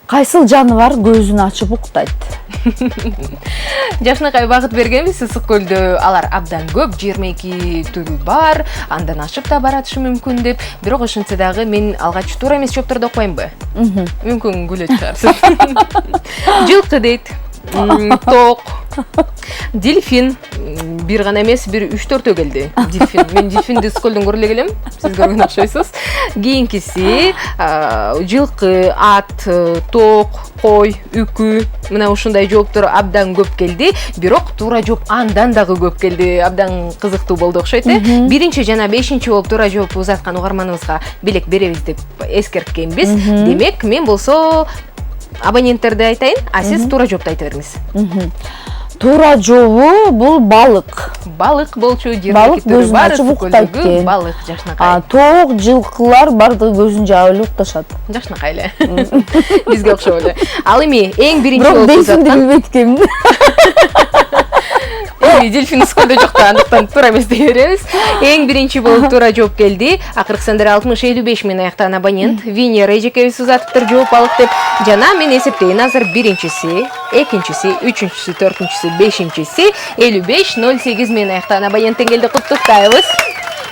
Кайсыл жаныбар көзүн ачып уктайт? Жакшынакай багыт бергенбиз Ысык көлдө алар абдан көп, 22 түрү бар, андан ашып да баратышы мүмкүн деп. Бирок ошентсе дагы мен алгач туура эмес жоопторду окпоймбу? Мүмкүн күлөт чыгарсыз. Жылкы дейт, тоок, дельфин, бир гана эмес, бир 3-4 келди. Дельфин. Мен дельфинди Ысык көлдөн көрүлө келем. Сиз көргөн окшойсуз. Кийинкиси жылкы, ат, тоок, кой, үкү. Мына ушундай жооптор абдан көп келди. Бирок туура жооп андан дагы көп келди. Абдан кызыктуу болду окшойт. Биринчи жана 5-чи болуп туура жооп узаткан угарманыбызга белек беребиз деп эскерткенбиз. Демек, мен болсо абоненттерди айтайын, а сиз туура жоопту айта бериңиз. Туура жообу бул балык. Балык болчу, Балык көзүн ачып уктайт экен. Балык Жакшынакай. Тоок, жылкылар бардыгы көзүн жаап эле укташат. Жакшынакай эле. Бизге окшоп эле. Ал эми эң биринчи Бирок болуп дельфинди билбейт экенмин. Дельфин Ысык жок да, андыктан туура эмес дей беребиз. Эң биринчи болуп туура жооп келди. Акыркысында 60-55 менен аяктаган абонент Венера эжекебиз узатыптыр жооп балык деп. Жана мен эсептейин, азыр биринчиси, экинчиси, үчүнчүсү, төртүнчүсү, бешинчиси 55-08 менен аяктаган абоненттен келди. Куттуктайбыз.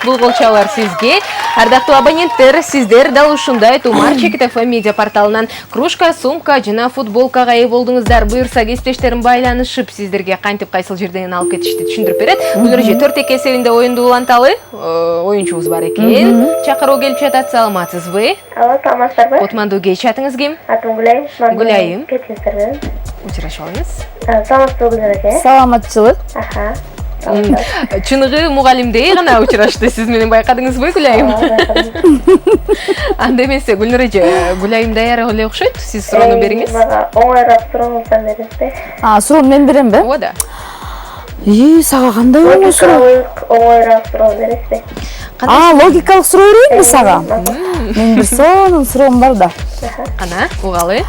Бул кол чабуулар сизге. Ардактуу абоненттер, сиздер дал ушундай Томар Чекитов медиа порталынан кружка, сумка жана футболкага ээ болдуңуздар. Буюрса кесиптештерим байланышып сиздерге кантип кайсыл жерден алып кетишти түшүндүрүп берет. Бул эже 4-2 эсебинде оюнду уланталы. Оюнчубуз бар экен. Чакыруу келип жатат. Саламатсызбы? Алло, саламатсыздарбы? Отмандуу кеч, атыңыз ким? Атым Гүлайым. Гүлайым. Кетиңиздер. Учурашып алыңыз. Саламатсызбы Гүлнур эже? Саламатчылык. Аха. Чыныгы мугалимдей гана учурашты. Сиз менен байкадыңызбы, Гүлайым? Анда эмесе, Гүлнур эже, Гүлайым даяр эле окшойт. Сиз суроону бериңиз. Мага оңойраак сурооңуздан бериңизби? Суроону мен беремби? Ооба. Сага кандай оңой суроо? Оңойраак суроо бересизби? Логикалык суроо берейинби сага? Мен бир сонун суроом бар да. Кана, угалы.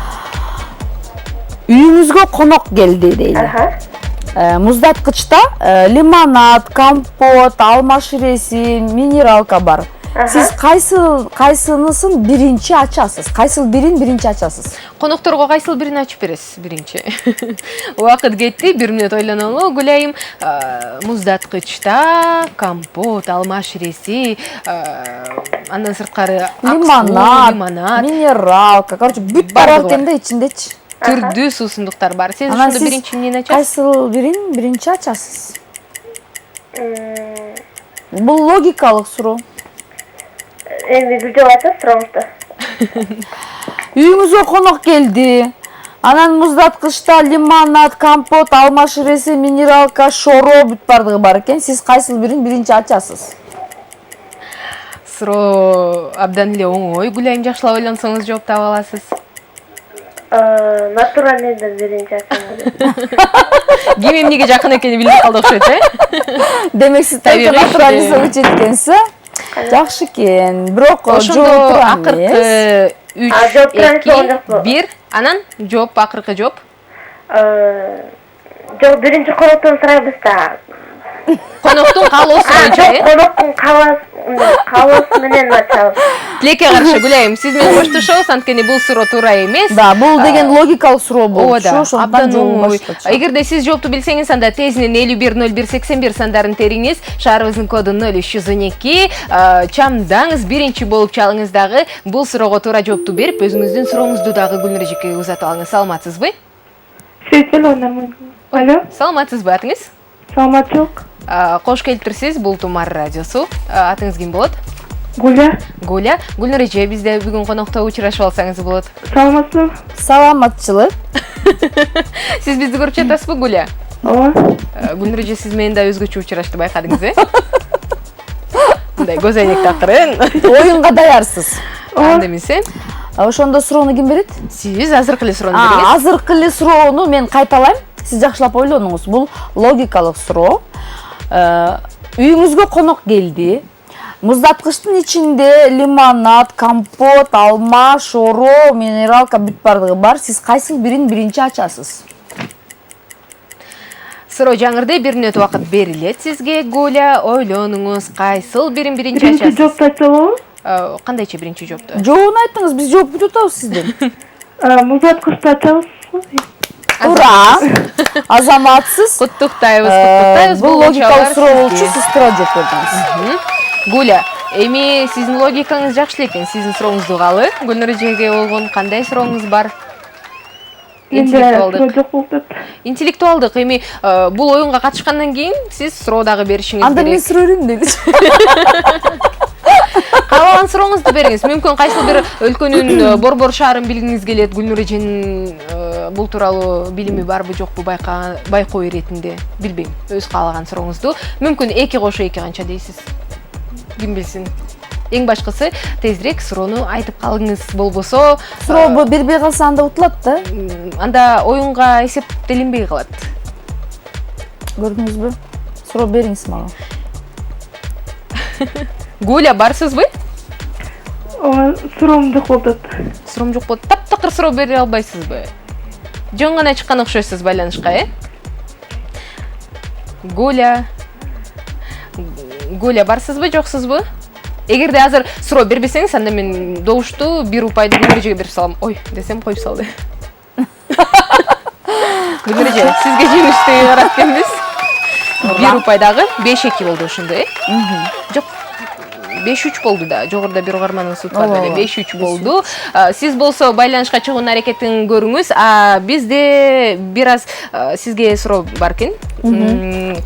Үйүңүзгө конок келди дейли. Муздаткычта лимонад, компот, алма ширеси, минералка бар. Сиз кайсынысын биринчи ачасыз? Кайсыл биринчи ачасыз? Конокторго кайсыл бирин ачып бересиз биринчи? Убакыт кетти, 1 мүнөт ойлонолу. Гүлайым, муздаткычта компот, алма ширеси, андан сырткары лимонад, минералка, короче, бүт бар экен да ичиндечи. Түрдүү суусундуктар бар. Сиз ушунду биринчи эмнени ачасыз? Кайсыл биринчи ачасыз? Бул логикалык суроо. Эми бир жолу айтасыз сурооңузду. Үйүңүзгө конок келди. Анан муздаткычта лимонад, компот, алма ширеси, минералка, шоро бүт бардыгы бар экен. Сиз кайсыл бирин биринчи ачасыз? Суроо абдан эле оңой. Гүлайым, жакшылап ойлонсоңуз жооп таба аласыз. Натуральныйдан биринчи ачам. Ким эмнеге жакын экени билбей калды окшойт, Демек сиз натуральный сөйлөчү экенсиз. Жакшы экен. Бирок ошондо акыркы 3, 2, 1, анан жооп, акыркы жооп. Жок, биринчи коноктон сурайбыз да. Коноктун каалоосу боюнча, Коноктун каалоосу менен ачабыз. Тилекке каршы, Гүлайым, сиз менен коштошобуз, анткени бул суроо туура эмес. Да, бул деген логикалык суроо болчу. Абдан оңой. Эгерде сиз жоопту билсеңиз, анда тезинен 510181 сандарын териңиз, шаарыбыздын коду 0312, чамдаңыз, биринчи болуп чалыңыз дагы. Бул суроого туура жоопту берип, өзүңүздүн сурооңузду дагы Гүлнур эжекке узатып алыңыз. Саламатсызбы? Алло. Саламатсызбы, атыңыз? Саламатчылык. Кош келиптирсиз, бул Томар радиосу. Атыңыз ким болот? Гуля. Гуля. Гүлнур эже, бизде бүгүн конокто учурашып алсаңыз болот. Саламатсызбы? Саламатчылык. Сиз бизди көрүп жатасызбы, Гуля? Ооба. Гүлнур эже, сиз менен да өзгөчө учурашты, байкадыңыз, Мындай көз айнек такырын. Оюнга даярсыз. Анда эмесе? Ошондо суроону ким берет? Сиз азыркы эле суроону бериңиз. Азыркы эле суроону мен кайталайм. Сиз жакшылап ойлонуңуз. Бул логикалык суроо. үйүңүзгө конок келди. Муздаткычтын ичинде лимонад, компот, алма, шоро, минералка бүт бардыгы бар. Сиз кайсыл бирин биринчи ачасыз? Суроо жаңырды, бир мүнөт убакыт берилет сизге. Гуля, ойлонуңуз, кайсыл бирин биринчи ачасыз? Биринчи жоопто айтса болобу? Кандайча биринчи жоопто? Жообун айтыңыз, биз жооп күтүп атабыз сизден. Муздаткычты ачабыз. Туура. Азаматсыз. Куттуктайбыз. Бул логикалык суроо болчу, сиз туура жооп бердиңиз. Гуля, эми сиздин логикаңыз жакшы экен. Сиздин сурооңузду калы. Гүлнур эжеге болгон кандай сурооңуз бар? Интеллектуалдык. Эми бул оюнга катышкандан кийин сиз суроо дагы беришиңиз керек. Анда мен суроо берем деди. Каалаган сурооңузду бериңиз. Мүмкүн кайсыл бир өлкөнүн борбор шаарын билгиңиз келет. Гүлнур эженин бул тууралуу билими барбы жокпу байкоо иретинде билбейм. Өз каалаган сурооңузду. Мүмкүн 2 кошо 2 канча дейсиз. Ким билсин. Эң башкысы тезирээк суроону айтып калыңыз, болбосо суроо бербей калса анда утулат да. Анда оюнга эсептелинбей калат. Көрдүңүзбү? Суроо бериңиз мага. Гуля, барсызбы? Суроом жок болуп атат. Суроом жок болот. Таптакыр суроо бере албайсызбы? Жөн гана чыккан окшойсуз байланышка, Гуля, барсызбы, жоксузбу? Эгерде азыр суроо бербесеңиз, анда мен добушту бир упайды Гүлнур эжеге берип салам. Ой, десем коюп салды. Гүлнур эже, сизге жеңиштүү карап келебиз. Бир упайдагы 5-2 болду ошондо, Жок, 5-3 болду да. Жогоруда бир угарманыбыз утпады эле. 5-3 болду. Сиз болсо байланышка чыгуунун аракетин көрүңүз. Бизде бир аз сизге суроо бар экен.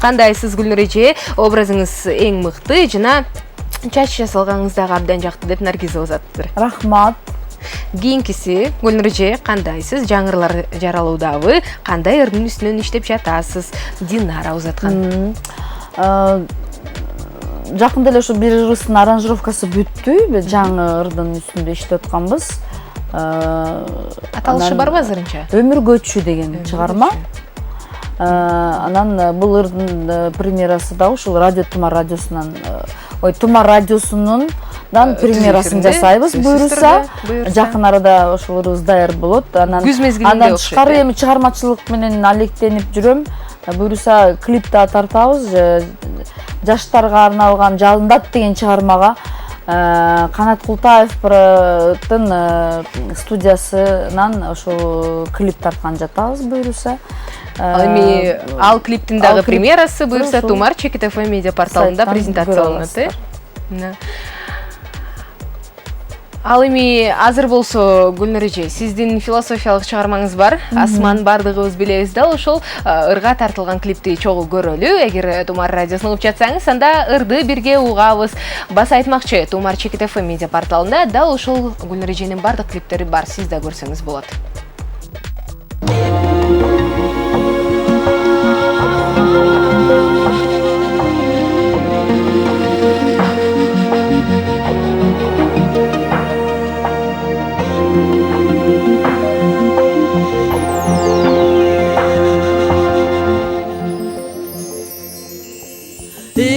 Кандайсыз Гүлнур эже? Образыңыз эң мыкты жана чач жасалганыңыз дагы абдан жакты деп Наргиза узаттыр. Рахмат. Кийинкиси, Гүлнур эже, кандайсыз? Жаңырлар жаралуудабы? Кандай ырдын үстүнөн иштеп жатасыз? Динара узаткан. Жакында эле ошо бир ырыстын аранжировкасы бүттү. Биз жаңы ырдын үстүндө иштеп атканбыз. Аталышы барбы азырынча? Өмүр көчү деген чыгарма. Анан бул ырдын премьерасы да ушул Тумар радиосунан, Тумар радиосунун премьерасын жасайбыз буюрса. Жакын арада ошол ырыбыз даяр болот. Күз мезгилинде андан тышкары эми чыгармачылык менен алектенип жүрөм. Буюрса клип да тартабыз. Жаштарга арналган Жалындат деген чыгармага Канат Култаевдин студиясынан ошол клип тарткан жатабыз буюрса. Эми ал клиптин дагы премьерасы буюрса Тумар Чекит ФМ медиа порталында презентацияланат. Ал эми азыр болсо Гүлнур эже, сиздин философиялык чыгармаңыз бар. Асман бардыгыбыз билебиз да, ошол ырга тартылган клипти чогуу көрөлү. Эгер Тумар радиосун угуп жатсаңыз, анда ырды бирге угабыз. Баса айтмакчы, Тумар Чекит ФМ медиа порталында да ошол Гүлнур эженин бардык клиптери бар. Сиз да көрсөңүз болот.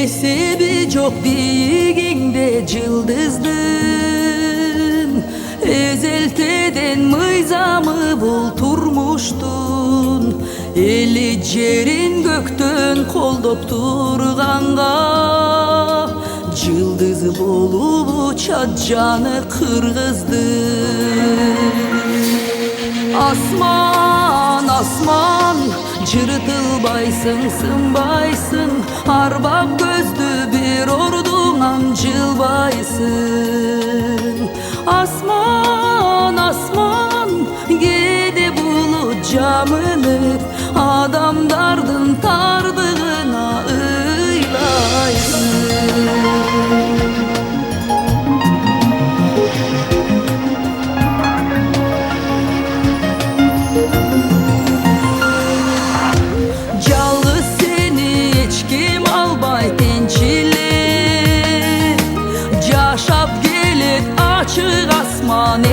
Esebi çok biyginde cıldızdım. Ezelteden mıyzamı bul turmuştun. Eli cerin gökten koldop turganga. Cıldız bolup uçat canı kırgızdın. Asman, asman, cırtılbaysın, sınbaysın. Arbab gözlü bir ordunan cılbaysın. Asman, asman, gede bulut camını. Adamdardın tardığına ıylaysın. Açık asman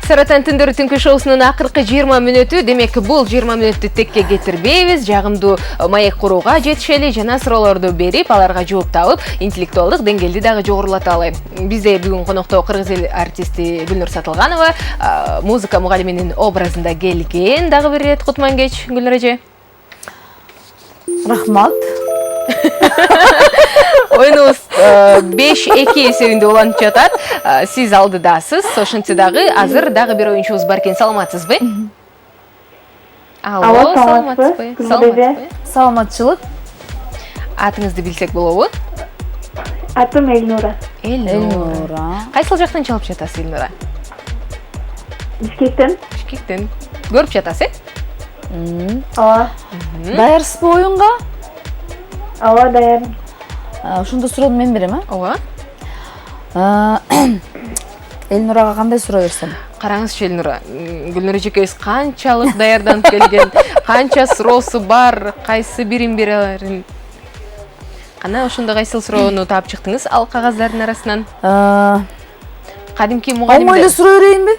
Саратан түндөрү түнкү шоусунун акыркы 20 мүнөтү, демек бул 20 мүнөттү текке кетирбейбиз, жагымдуу маек курууга жетишели жана суроолорду берип, аларга жооп табып, интеллектуалдык деңгээлди дагы жогорулаталы. Бизде бүгүн конокто кыргыз эл артисти Гүлнур Сатылганова музыка мугалиминин образында келген. Дагы бир ирет кутман кеч, Гүлнур эже. Рахмат. Оюнубуз 5-2 эсебинде уланып жатат. Сиз алдыдасыз. Ошентсе дагы азыр дагы бир оюнчубуз бар экен. Саламатсызбы? Алло, саламатсызбы? Саламатчылык. Атыңызды билсек болобу? Атым Элнура. Элнура. Кайсыл жактан чалып жатасыз, Элнура? Бишкектен. Бишкектен. Көрүп жатасыз, Ооба. Даярсызбы оюнга? Ооба, даярмын. Ошондо суроону мен берем, Ооба. Элнурага кандай суроо берсем? Караңызчы, Элнура. Гүлнур эжекебиз канчалык даярданып келген, канча суроосу бар, кайсы бирин берерин. Кана ошондо кайсыл суроону таап чыктыңыз ал кагаздардын арасынан? Кадимки мугалим. Оңой эле суроо берейинби?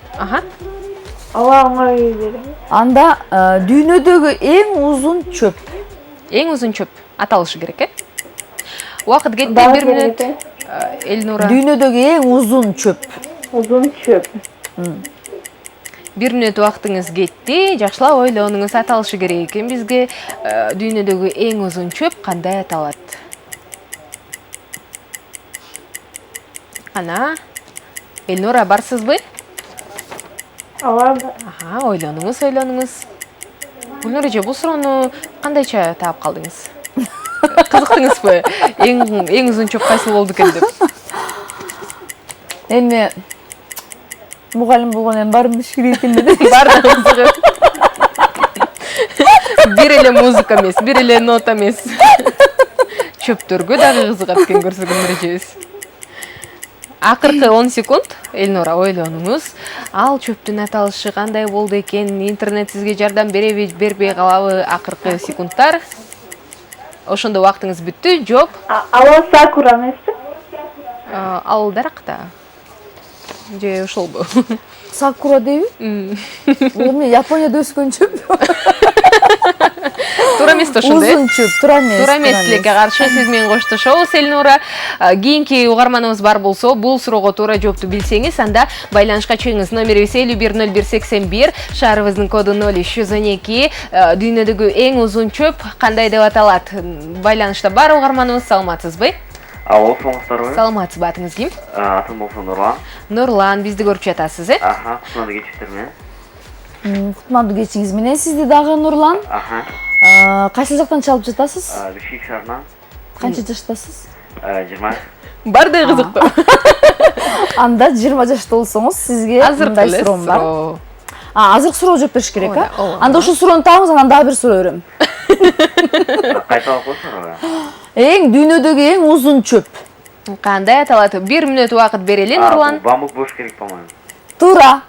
Ооба, оңой берем. Анда дүйнөдөгү эң узун чөп. Эң узун чөп аталышы керек, Убакыт кетти, 1 мүнөт. Элнура. Дүйнөдөгү эң узун чөп. Узун чөп. 1 мүнөт убактыңыз кетти. Жакшылап ойлонуңуз, аталышы керек экен бизге. Дүйнөдөгү эң узун чөп кандай аталат? Ана, Элнура, барсызбы? Ооба. Ойлонуңуз. Гүлнур эже, бул суроону кандайча таап калдыңыз? Кызыктыңызбы? Эң узун чөп кайсыл болду экен деп? Эми мугалим болгон эми баарын билиш керек экен деп. Баардыгы бир эле музыка эмес, бир эле нота эмес. Чөптөргө дагы кызыгат экен көрсө Гүлнур эжебиз. Акыркы 10 секунд, Элнура, ойлонуңуз. Ал чөптүн аталышы кандай болду экен? Интернет сизге жардам береби, бербей калабы? Акыркы секундтар. Ошондо убактыңыз бүттү. Жооп. Алло, сакура эмеспи? Ал даракта. Же ошолбу? Сакура дейби? Бул эмне, Японияда өскөн чөп? Туура эмес ошондой. Узун чөп, туура эмес. Туура эместикке каршы сиз менен коштошобуз, Элнура. Кийинки угарманыбыз бар болсо, бул суроого туура жоопту билсеңиз, анда байланышка чыгыңыз. Номерибиз 510181, шаарыбыздын коду 0312. Дүйнөдөгү эң узун чөп кандай деп аталат? Байланышта бар угарманыбыз, саламатсызбы? Алло, саламатсыздарбы? Саламатсызбы, атыңыз ким? Атым болсо Нурлан. Нурлан, бизди көрүп жатасыз, Кутманды кечиңиздер менен. Кутмандуу кечиңиз менен сизди дагы, Нурлан. Кайсы жактан чалып жатасыз? Бишкек шаарынан. Канча жаштасыз? 20. Бардыгы кызыктуу. Анда 20 жашта болсоңуз, сизге мындай суроом бар. Азыркы суроо жооп бериш керек, Анда ушул суроону таабыз, анан дагы бир суроо берем. Кайталап койсуңар. Эң дүйнөдөгү эң узун чөп. Кандай аталат? 1 мүнөт убакыт берели, Нурлан. Бамбук болуш керек, по-моему. Туура.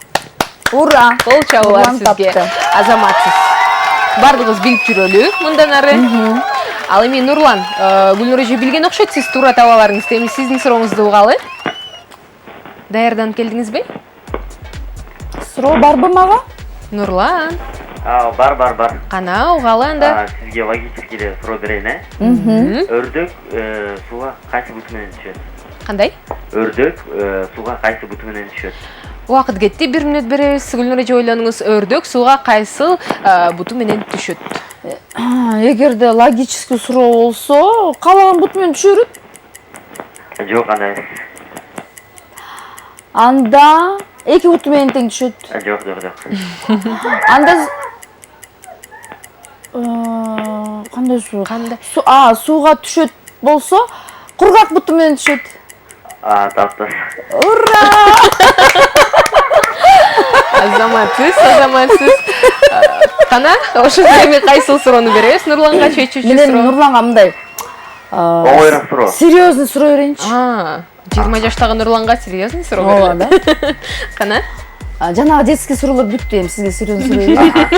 Ура. Кол чабуулар сизге. Азаматсыз. Бардыгыбыз билип жүрөлү мындан ары. Ал эми Нурлан, Гүлнур эже билген окшойт, сиз туура табаларыңыз. Эми сиздин сурооңузду угалы. Даярданып келдиңизби? Суроо барбы мага? Нурлан. Бар. Кана угалы анда. Сизге логический эле суроо берейин, Өрдөк сууга кайсы буту менен түшөт? Кандай? Өрдөк сууга кайсы буту менен түшөт? Убакыт кетти, 1 мүнөт беребиз. Гүлнур эже, ойлонуңуз. Өрдөк сууга кайсыл буту менен түшөт? Эгерде логический суроо болсо, каалаган буту менен түшөрүт? Жок, андай. Анда 2 буту менен тең түшөт. Жок. Анда кандай суу? Сууга түшөт болсо, кургак буту менен түшөт. Таптыр. Ура! Азаматсыз. Кана, ошондо эми кайсыл суроону беребиз? Нурланга чечүүчү суроо. Мен Нурланга мындай. Оңойраак суроо. Серьезный суроо берейинчи. 20 жаштагы Нурланга серьезный суроо берели. Кана? Жанагы детский суроолор бүттү, эми сизге серьезный суроо берейин.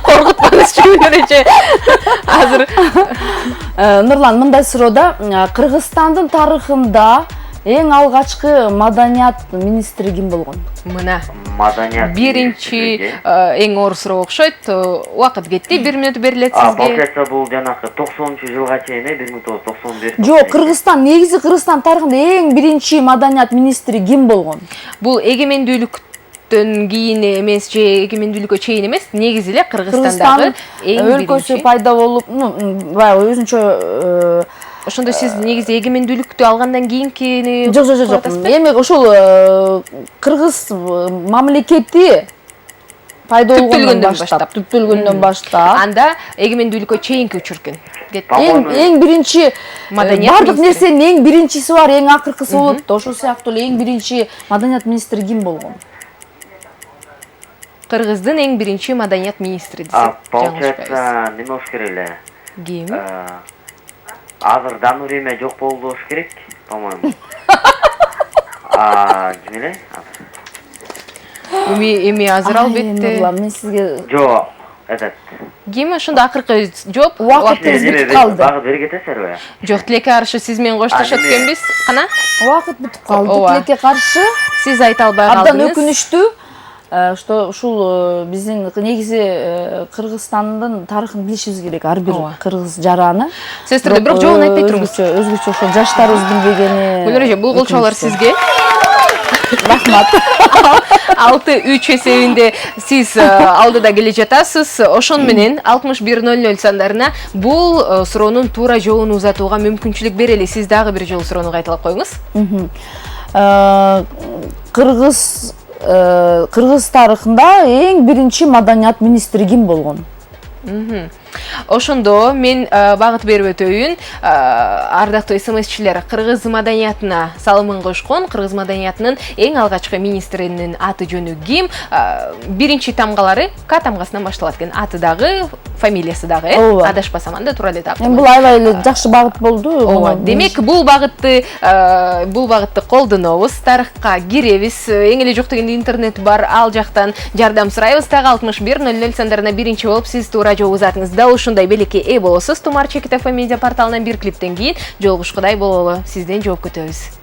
Коркутпаңызчы, Гүлнур эже. Азыр Нурлан, мындай суроода Кыргызстандын тарыхында Эң алгачкы маданият министри ким болгон? Мына Маданият биринчи эң оор суроо окшойт. Убакыт кетти. 1 минут берилет сизге. Получается, бул жанакы 90-жылга чейин 1991. Жок, Кыргызстан, негизи Кыргызстан тарыхында эң биринчи маданият министри ким болгон? Бул эгемендүүлүктөн кийин эмес же эгемендүүлүккө чейин эмес, негизи эле Кыргызстан Кыргызстандагы эң өлкөсү биринчи. пайда болуп, баягы өзүнчө Ошондо сиз негизи эгемендүүлүктү алгандан кийинкини жок. Эми ошол кыргыз мамлекети пайда болгондон баштап, түптөлгөндөн баштап, анда эгемендүүлүккө чейинки учуркүн. эң биринчи Маданият бардык министри. нерсенин эң биринчиси бар, эң акыркысы болот да. Ошол сыяктуу эле эң биринчи маданият министри ким болгон? Кыргыздын эң биринчи маданият министри десек жаңылышпайбыз. Получается, неме болуш керек эле. Ким? Азыр Дануриме жок болду болуш керек, по-моему. Ким эле? Эми азыр албетте. Нурлан, мен сизге Жок, этот. Ким ошондо акыркы жооп? убакытыбыз бүтүп калды. Багып бере кетесиңерби? Жок, тилекке каршы сиз менен коштошот экенбиз. Кана? Убакыт бүтүп калды. Ооба. Тилекке каршы Сиз айта албай абдан калдыңыз. өкүнүчтүү. Что ушул биздин негизи Кыргызстандын тарыхын билишибиз керек, ар бир кыргыз жараны. Сестрде бирок жообун айтпай туруңуз. Өзгөчө ошол жаштарыбыз билбегени. Гүлнөр эже, бул колчоолор сизге. Рахмат. 6-3 эсебинде сиз алдыда келе жатасыз. Ошон менен 6100 сандарына бул суроонун туура жообун узатууга мүмкүнчүлүк берели. Сиз дагы бир жолу суроону кайталап коюңуз. Кыргыз тарыхында эң биринчи маданият министри ким болгон? Ошондо мен багыт берип өтөйүн. Ардактуу СМСчилер, кыргыз маданиятына салымын кошкон, кыргыз маданиятынын эң алгачкы министринин аты жөнү ким? Биринчи тамгалары К тамгасынан башталат экен. Аты дагы, фамилиясы дагы, адашпасам анда туура эле таптым. Бул аябай эле жакшы багыт болду. Ооба. Демек, бул багытты колдонобуз, тарыхка киребиз. Эң эле жок дегенде интернет бар, ал жактан жардам сурайбыз. Дагы 6100 сандарына биринчи болуп сиз туура жооп узатыңыз. Дал ушундай белекке ээ болосуз. Тумар Чекитов медиа порталынан бир клиптен кийин жолугушкудай бололу. Сизден жооп күтөбүз.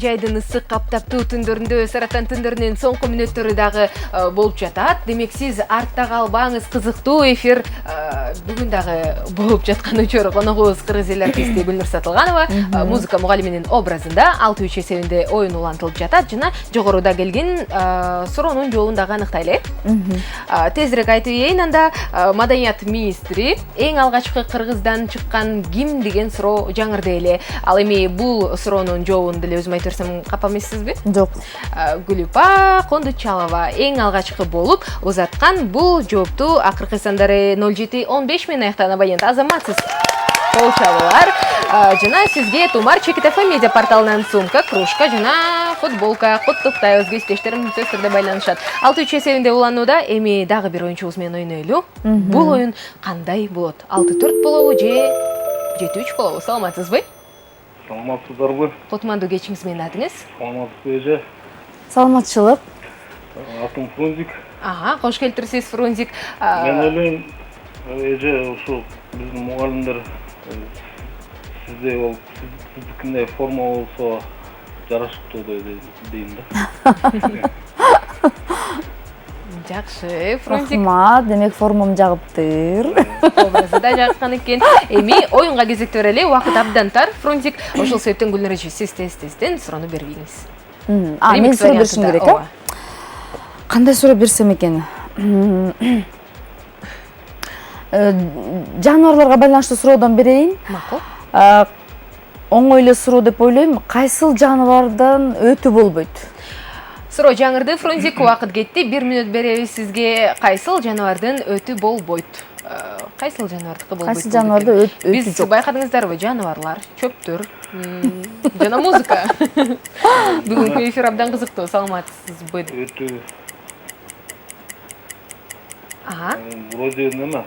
жайдын ысык каптаптуу түндөрүндө саратан түндөрүнүн соңку мүнөттөрү дагы болуп жатат. Демек сиз артта калбаңыз, кызыктуу эфир бүгүн дагы болуп жаткан учур. Коногубуз кыргыз эл артисти Гүлнур Сатылганова музыка мугалиминин образында 6-3 эсебинде оюн улантылып жатат жана жогоруда келген суроонун жообун дагы аныктайлы. Тезирээк айтып ийин, анда маданият министри эң алгачкы Кыргыздан чыккан ким деген суроо жаңырды эле. Ал эми бул суроонун жообун деле өзүм айтып берсем капа эмессизби? Жок. Гүлүпа Кондучалова эң алгачкы болуп узаткан бул жоопту акыркы сандары 07-15 менен аяктаган абонент азаматсыз. Кол чабуулар жана сизге Тумар Чекит ФМ медиа порталынан сумка, кружка жана футболка куттуктайбыз. Көзтештерим сөз түрдө байланышат. 6-3 эсебинде уланууда. Эми дагы бир оюнчубуз менен ойнойлу. Бул оюн кандай болот? 6-4 болобу же 7-3 болобу? Саламатсызбы? Саламатсыздарбы? Кутмандуу кечиңиз менен атыңыз? Саламатсыз эже. Саламатчылык. Атым Фрунзик. Кош келтирсиз Фрунзик. Мен ойлойм, эже ушу биздин мугалимдер сизде ол сиздикиндей форма болсо жарашыктуу дейм да. Жакшы, Фрунзик. Рахмат, демек формам жагыптыр. Образы да жаккан экен. Эми оюнга кезекте берели, убакыт абдан тар. Фрунзик, ошол себептен Гүлнур эже сиз тезден суроону бериңиз. Мен суроо беришим керек, э? Кандай суроо берсем экен? Жаныбарларга байланыштуу суроодон берейин. Макул. Оңой эле суроо деп ойлойм. Кайсыл жаныбардан өтүү болбойт? Суроо жаңырды, Фрунзик, убакыт кетти. 1 мүнөт беребиз сизге. Кайсыл жаныбардын өтүү болбойт? Кайсыл жаныбардыкы болбойт? Кайсыл жаныбарда өтүү жок? Биз байкадыңыздарбы? Жаныбарлар, чөптөр, жана музыка. Бүгүнкү эфир абдан кызыктуу. Саламатсызбы? Өтүү. Вроде неме?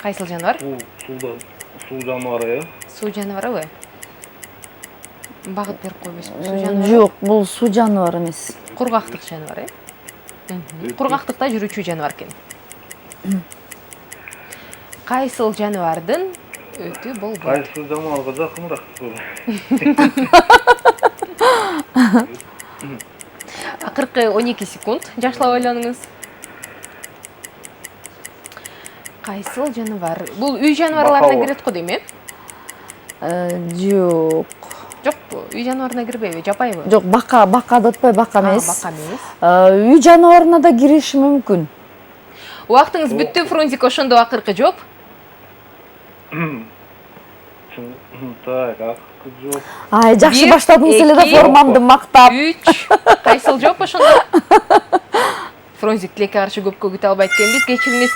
Кайсыл жаныбар? Суу жаныбары, э? Суу жаныбарыбы? Багыт берип койбойсузбу? Жок, бул суу жаныбары эмес. Кургактык жаныбар, э? Кургактыкта жүрүүчү жаныбар экен. Кайсыл жаныбардын өтүү болбойт? Кайсыл жаныбарга жакыныраак. Акыркы 12 секунд жакшылап ойлонуңуз. Кайсыл жаныбар? Бул үй жаныбарларына кирет го дейм, э? Жок. Жокпу, үй жаныбарына кирбейби, жапайбы? Жок, бака да отпой, бака эмес. Бака эмес. Үй жаныбарына да кириши мүмкүн. Убактыңыз бүттү, Фрунзик, ошондо акыркы жооп. Так, акыркы жооп. Жакшы баштадыңыз эле да формамды мактап. 3. Кайсыл жооп ошондо? Фрунзик тилекке каршы көпкө күтө албайт экенбиз. Кечириңиз.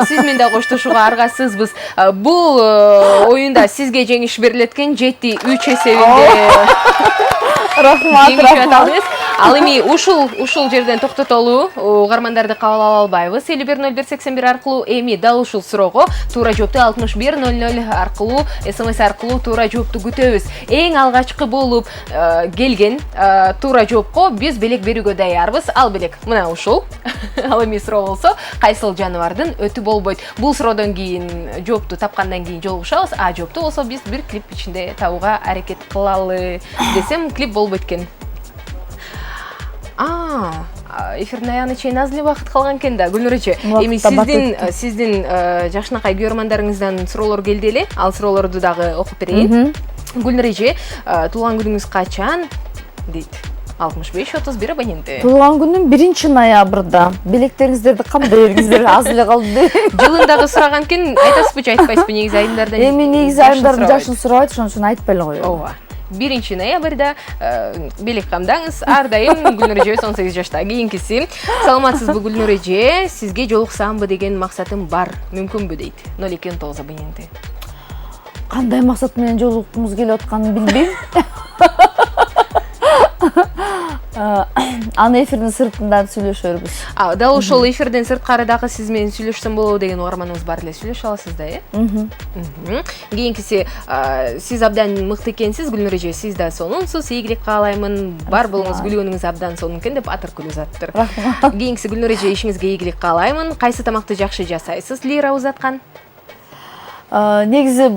Сиз менен да коштошууга аргасызбыз. Бул оюнда сизге жеңиш берилет экен. 7-3 эсебинде. Рахмат. Ал эми ушул жерден токтотолу. Угармандарды кабыл ала албайбыз. 510181 аркылуу эми дал ушул суроого туура жоопту 6100 аркылуу СМС аркылуу туура жоопту күтөбүз. Эң алгачкы болуп келген туура жоопко биз белек берүүгө даярбыз. Ал белек мына ушул. Ал эми суроо болсо, кайсыл жаныбардын өтүү болбойт? Бул суроодон кийин жоопту тапкандан кийин жолугушабыз. Жоопту болсо биз бир клип ичинде табууга аракет кылалы десем, клип болбойт экен. Эфирдин аягына чейин аз эле убакыт калган экен да, Гүлнур эже. Эми сиздин жакшынакай көрөрмандарыңыздан суроолор келди эле. Ал суроолорду дагы окуп берейин. Гүлнур эже, туулган күнүңүз качан? Дейт. 65-31 абоненти. Туулган күнүм 1-ноябрда. Билектериңиздерди камдай бериңиздер, аз эле калды. Жылындагы сураган экен, айтасызбы же айтпайсызбы? Негизи айымдардан. Эми негизи айымдардын жашын сурабайт, ошон үчүн айтпай эле коём. Ооба. 1 ноябрда белек камдаңыз. Ар дайым Гүлнур эже 18 жашта. Кийинкиси. Саламатсызбы Гүлнур эже? Сизге жолуксамбы деген максатым бар. Мүмкүнбү дейт. 0219 абоненти. Кандай максат менен жолуккумуз келип атканын билбейм. Аны эфирдин сыртында сүйлөшөрбүз. Дал ошол эфирден сырткары дагы сиз менен сүйлөшсөм болобу деген угарманыңыз бар эле. Сүйлөшө аласыз да, э? Кийинкиси, сиз абдан мыкты экенсиз, Гүлнур эже. Сиз да сонунсуз. Ийгилик каалаймын. Бар болуңуз, күлүүнүңүз абдан сонун экен деп атыр күлүп жатыр. Кийинкиси, Гүлнур эже, ишиңизге ийгилик каалаймын. Кайсы тамакты жакшы жасайсыз? Лира узаткан. негизи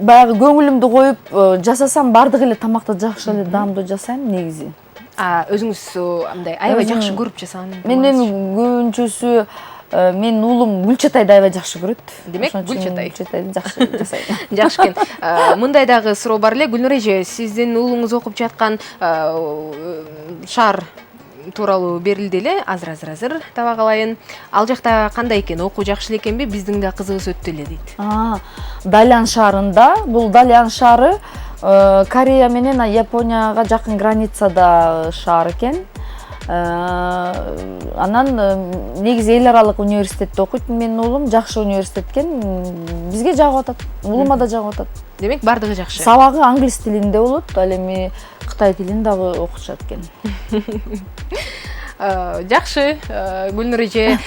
баягы көңүлүмдү коюп жасасам бардык эле тамакты жакшы эле даамдуу жасайм негизи. Өзүңүз андай аябай жакшы көрүп жасаган. Мен эми көбүнчөсү менин уулум Гүлчатайды аябай жакшы көрөт. Демек Гүлчатайды жакшы жасайт. Жакшы экен. Мындай дагы суроо бар эле. Гүлнур эже, сиздин уулуңуз окуп жаткан шаар тууралуу берилди эле. Азыр таба калайын. Ал жакта кандай экен? Окуу жакшы эле экенби? Биздин да кызыгыбыз өттү эле дейт. Далян шаарында, бул Далян шаары Корея менен Японияга жакын границада шаар экен. Анан негизи эл аралык университетте окуйт менин уулум, жакшы университет экен. Бизге жагып атат, уулума да жагып атат. Демек бардыгы жакшы. Сабагы англис тилинде болот, ал эми Кытай тилин дагы окутушат экен. Жакшы, Гүлнур эже,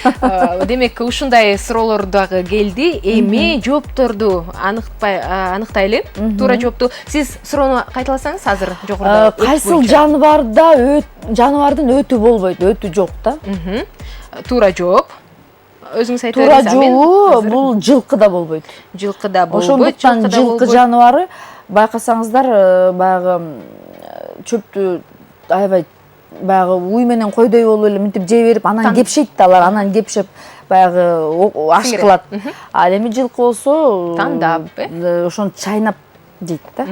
демек ушундай суроолор дагы келди. Эми жоопторду аныктайлы. Туура жоопту. Сиз суроону кайталасаңыз азыр жогоруда. Кайсыл жаныбардын өтү болбойт, өтү жок да. Туура жооп. Өзүңүз айтып Туура жообу бул жылкы да болбойт. Жылкы да болбойт. Ошондуктан жылкы жаныбары байкасаңыздар баягы чөптү аябай баягы уй менен койдой болуп эле мынтип жей берип анан кепшейт да алар, анан кепшеп баягы аш кылат. Ал эми жылкы болсо тандап, ошону чайнап жейт да.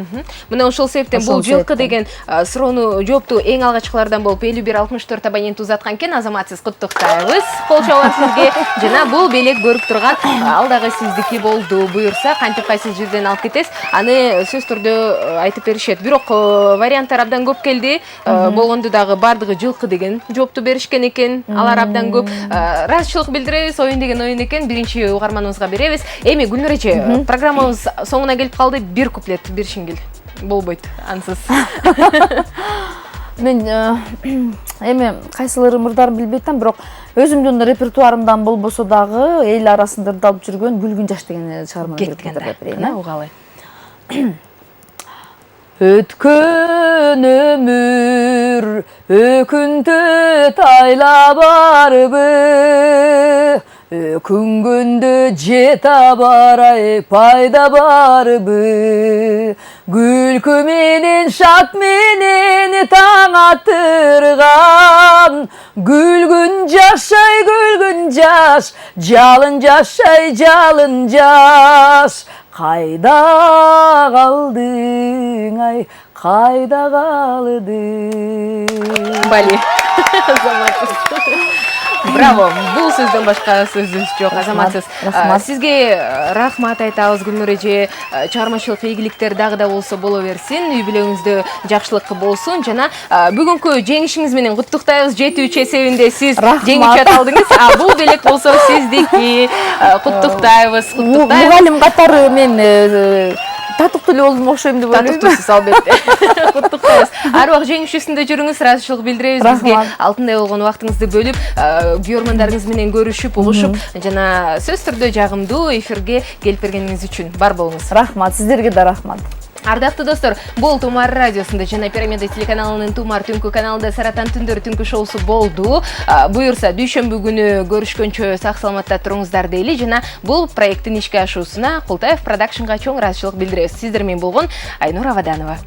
Мына ошол себептен бул жылкы деген суроону жоопту эң алгачкылардан болуп 5164 абонент узаткан экен. Азамат, сиз куттуктайбыз. Кол чабат сизге. Жана бул белек көрүп турган ал дагы сиздики болду. Буюрса кантип кайсы жерден алып кетесиз, аны сөз түрдө айтып беришет. Бирок варианттар абдан көп келди. Болгондо дагы бардыгы жылкы деген жоопту беришкен экен. Алар абдан көп. Ыраазычылык билдиребиз, оюн деген оюн экен. Биринчи угарманыбызга беребиз. Эми Гүлнур эже, программабыз соңуна келип калды. Бир куплет беришиңил болбойт ансыз. Мен эми кайсылары мырдарын билбей атам, бирок өзүмдүн репертуарымдан болбосо дагы эл арасында ырдалып жүргөн Гүлгүн жаш деген чыгарманы кеткен. Угалы. Өткөн өмүр өкүнтө тайла барбы, өкүнгөндө жета барай пайда барбы, күлкү менен шат менен таң атырган, күлгүн жаш, жалын жашай жалын жаш, кайда калдың ай, кайда калдың. Бали. Браво. Бул сөздөн башка сөзүбүз жок. Азаматсыз. Сизге рахмат айтабыз, Гүлнур эже. Чыгармачылык ийгиликтер дагы да болсо боло берсин. Үй бүлөңүздө жакшылык болсун. Жана бүгүнкү жеңишиңиз менен куттуктайбыз. 7-3 эсебинде сиз жеңүүчү алдыңыз. Бул белек болсо сиздики. Куттуктайбыз. Мугалим катары мен татыктуу эле болдум окшойм деп ойлойм. Татыктуусуз албетте. Куттуктайбыз. Ар убак жеңишүүсүндө жүрүңүз, ыраазычылык билдиребиз. Бизге алтындай болгон убактыңызды бөлүп, көрөрмандарыңыз менен көрүшүп, угушуп, жана сөз түрдө жагымдуу эфирге келип бергениңиз үчүн бар болуңуз. Рахмат, сиздерге да рахмат. Ардактуу достор, бул Тумар радиосунда жана Пирамида телеканалынын Тумар түнкү каналында Саратан түндөр түнкү шоусу болду. Буюрса дүйшөмбү күнү көрүшкөнчө сак саламатта туруңуздар дейли, жана бул проекттин ишке ашуусуна Култаев продакшнга чоң ыраазычылык билдиребиз. Сиздер менен болгон Айнур Аваданова.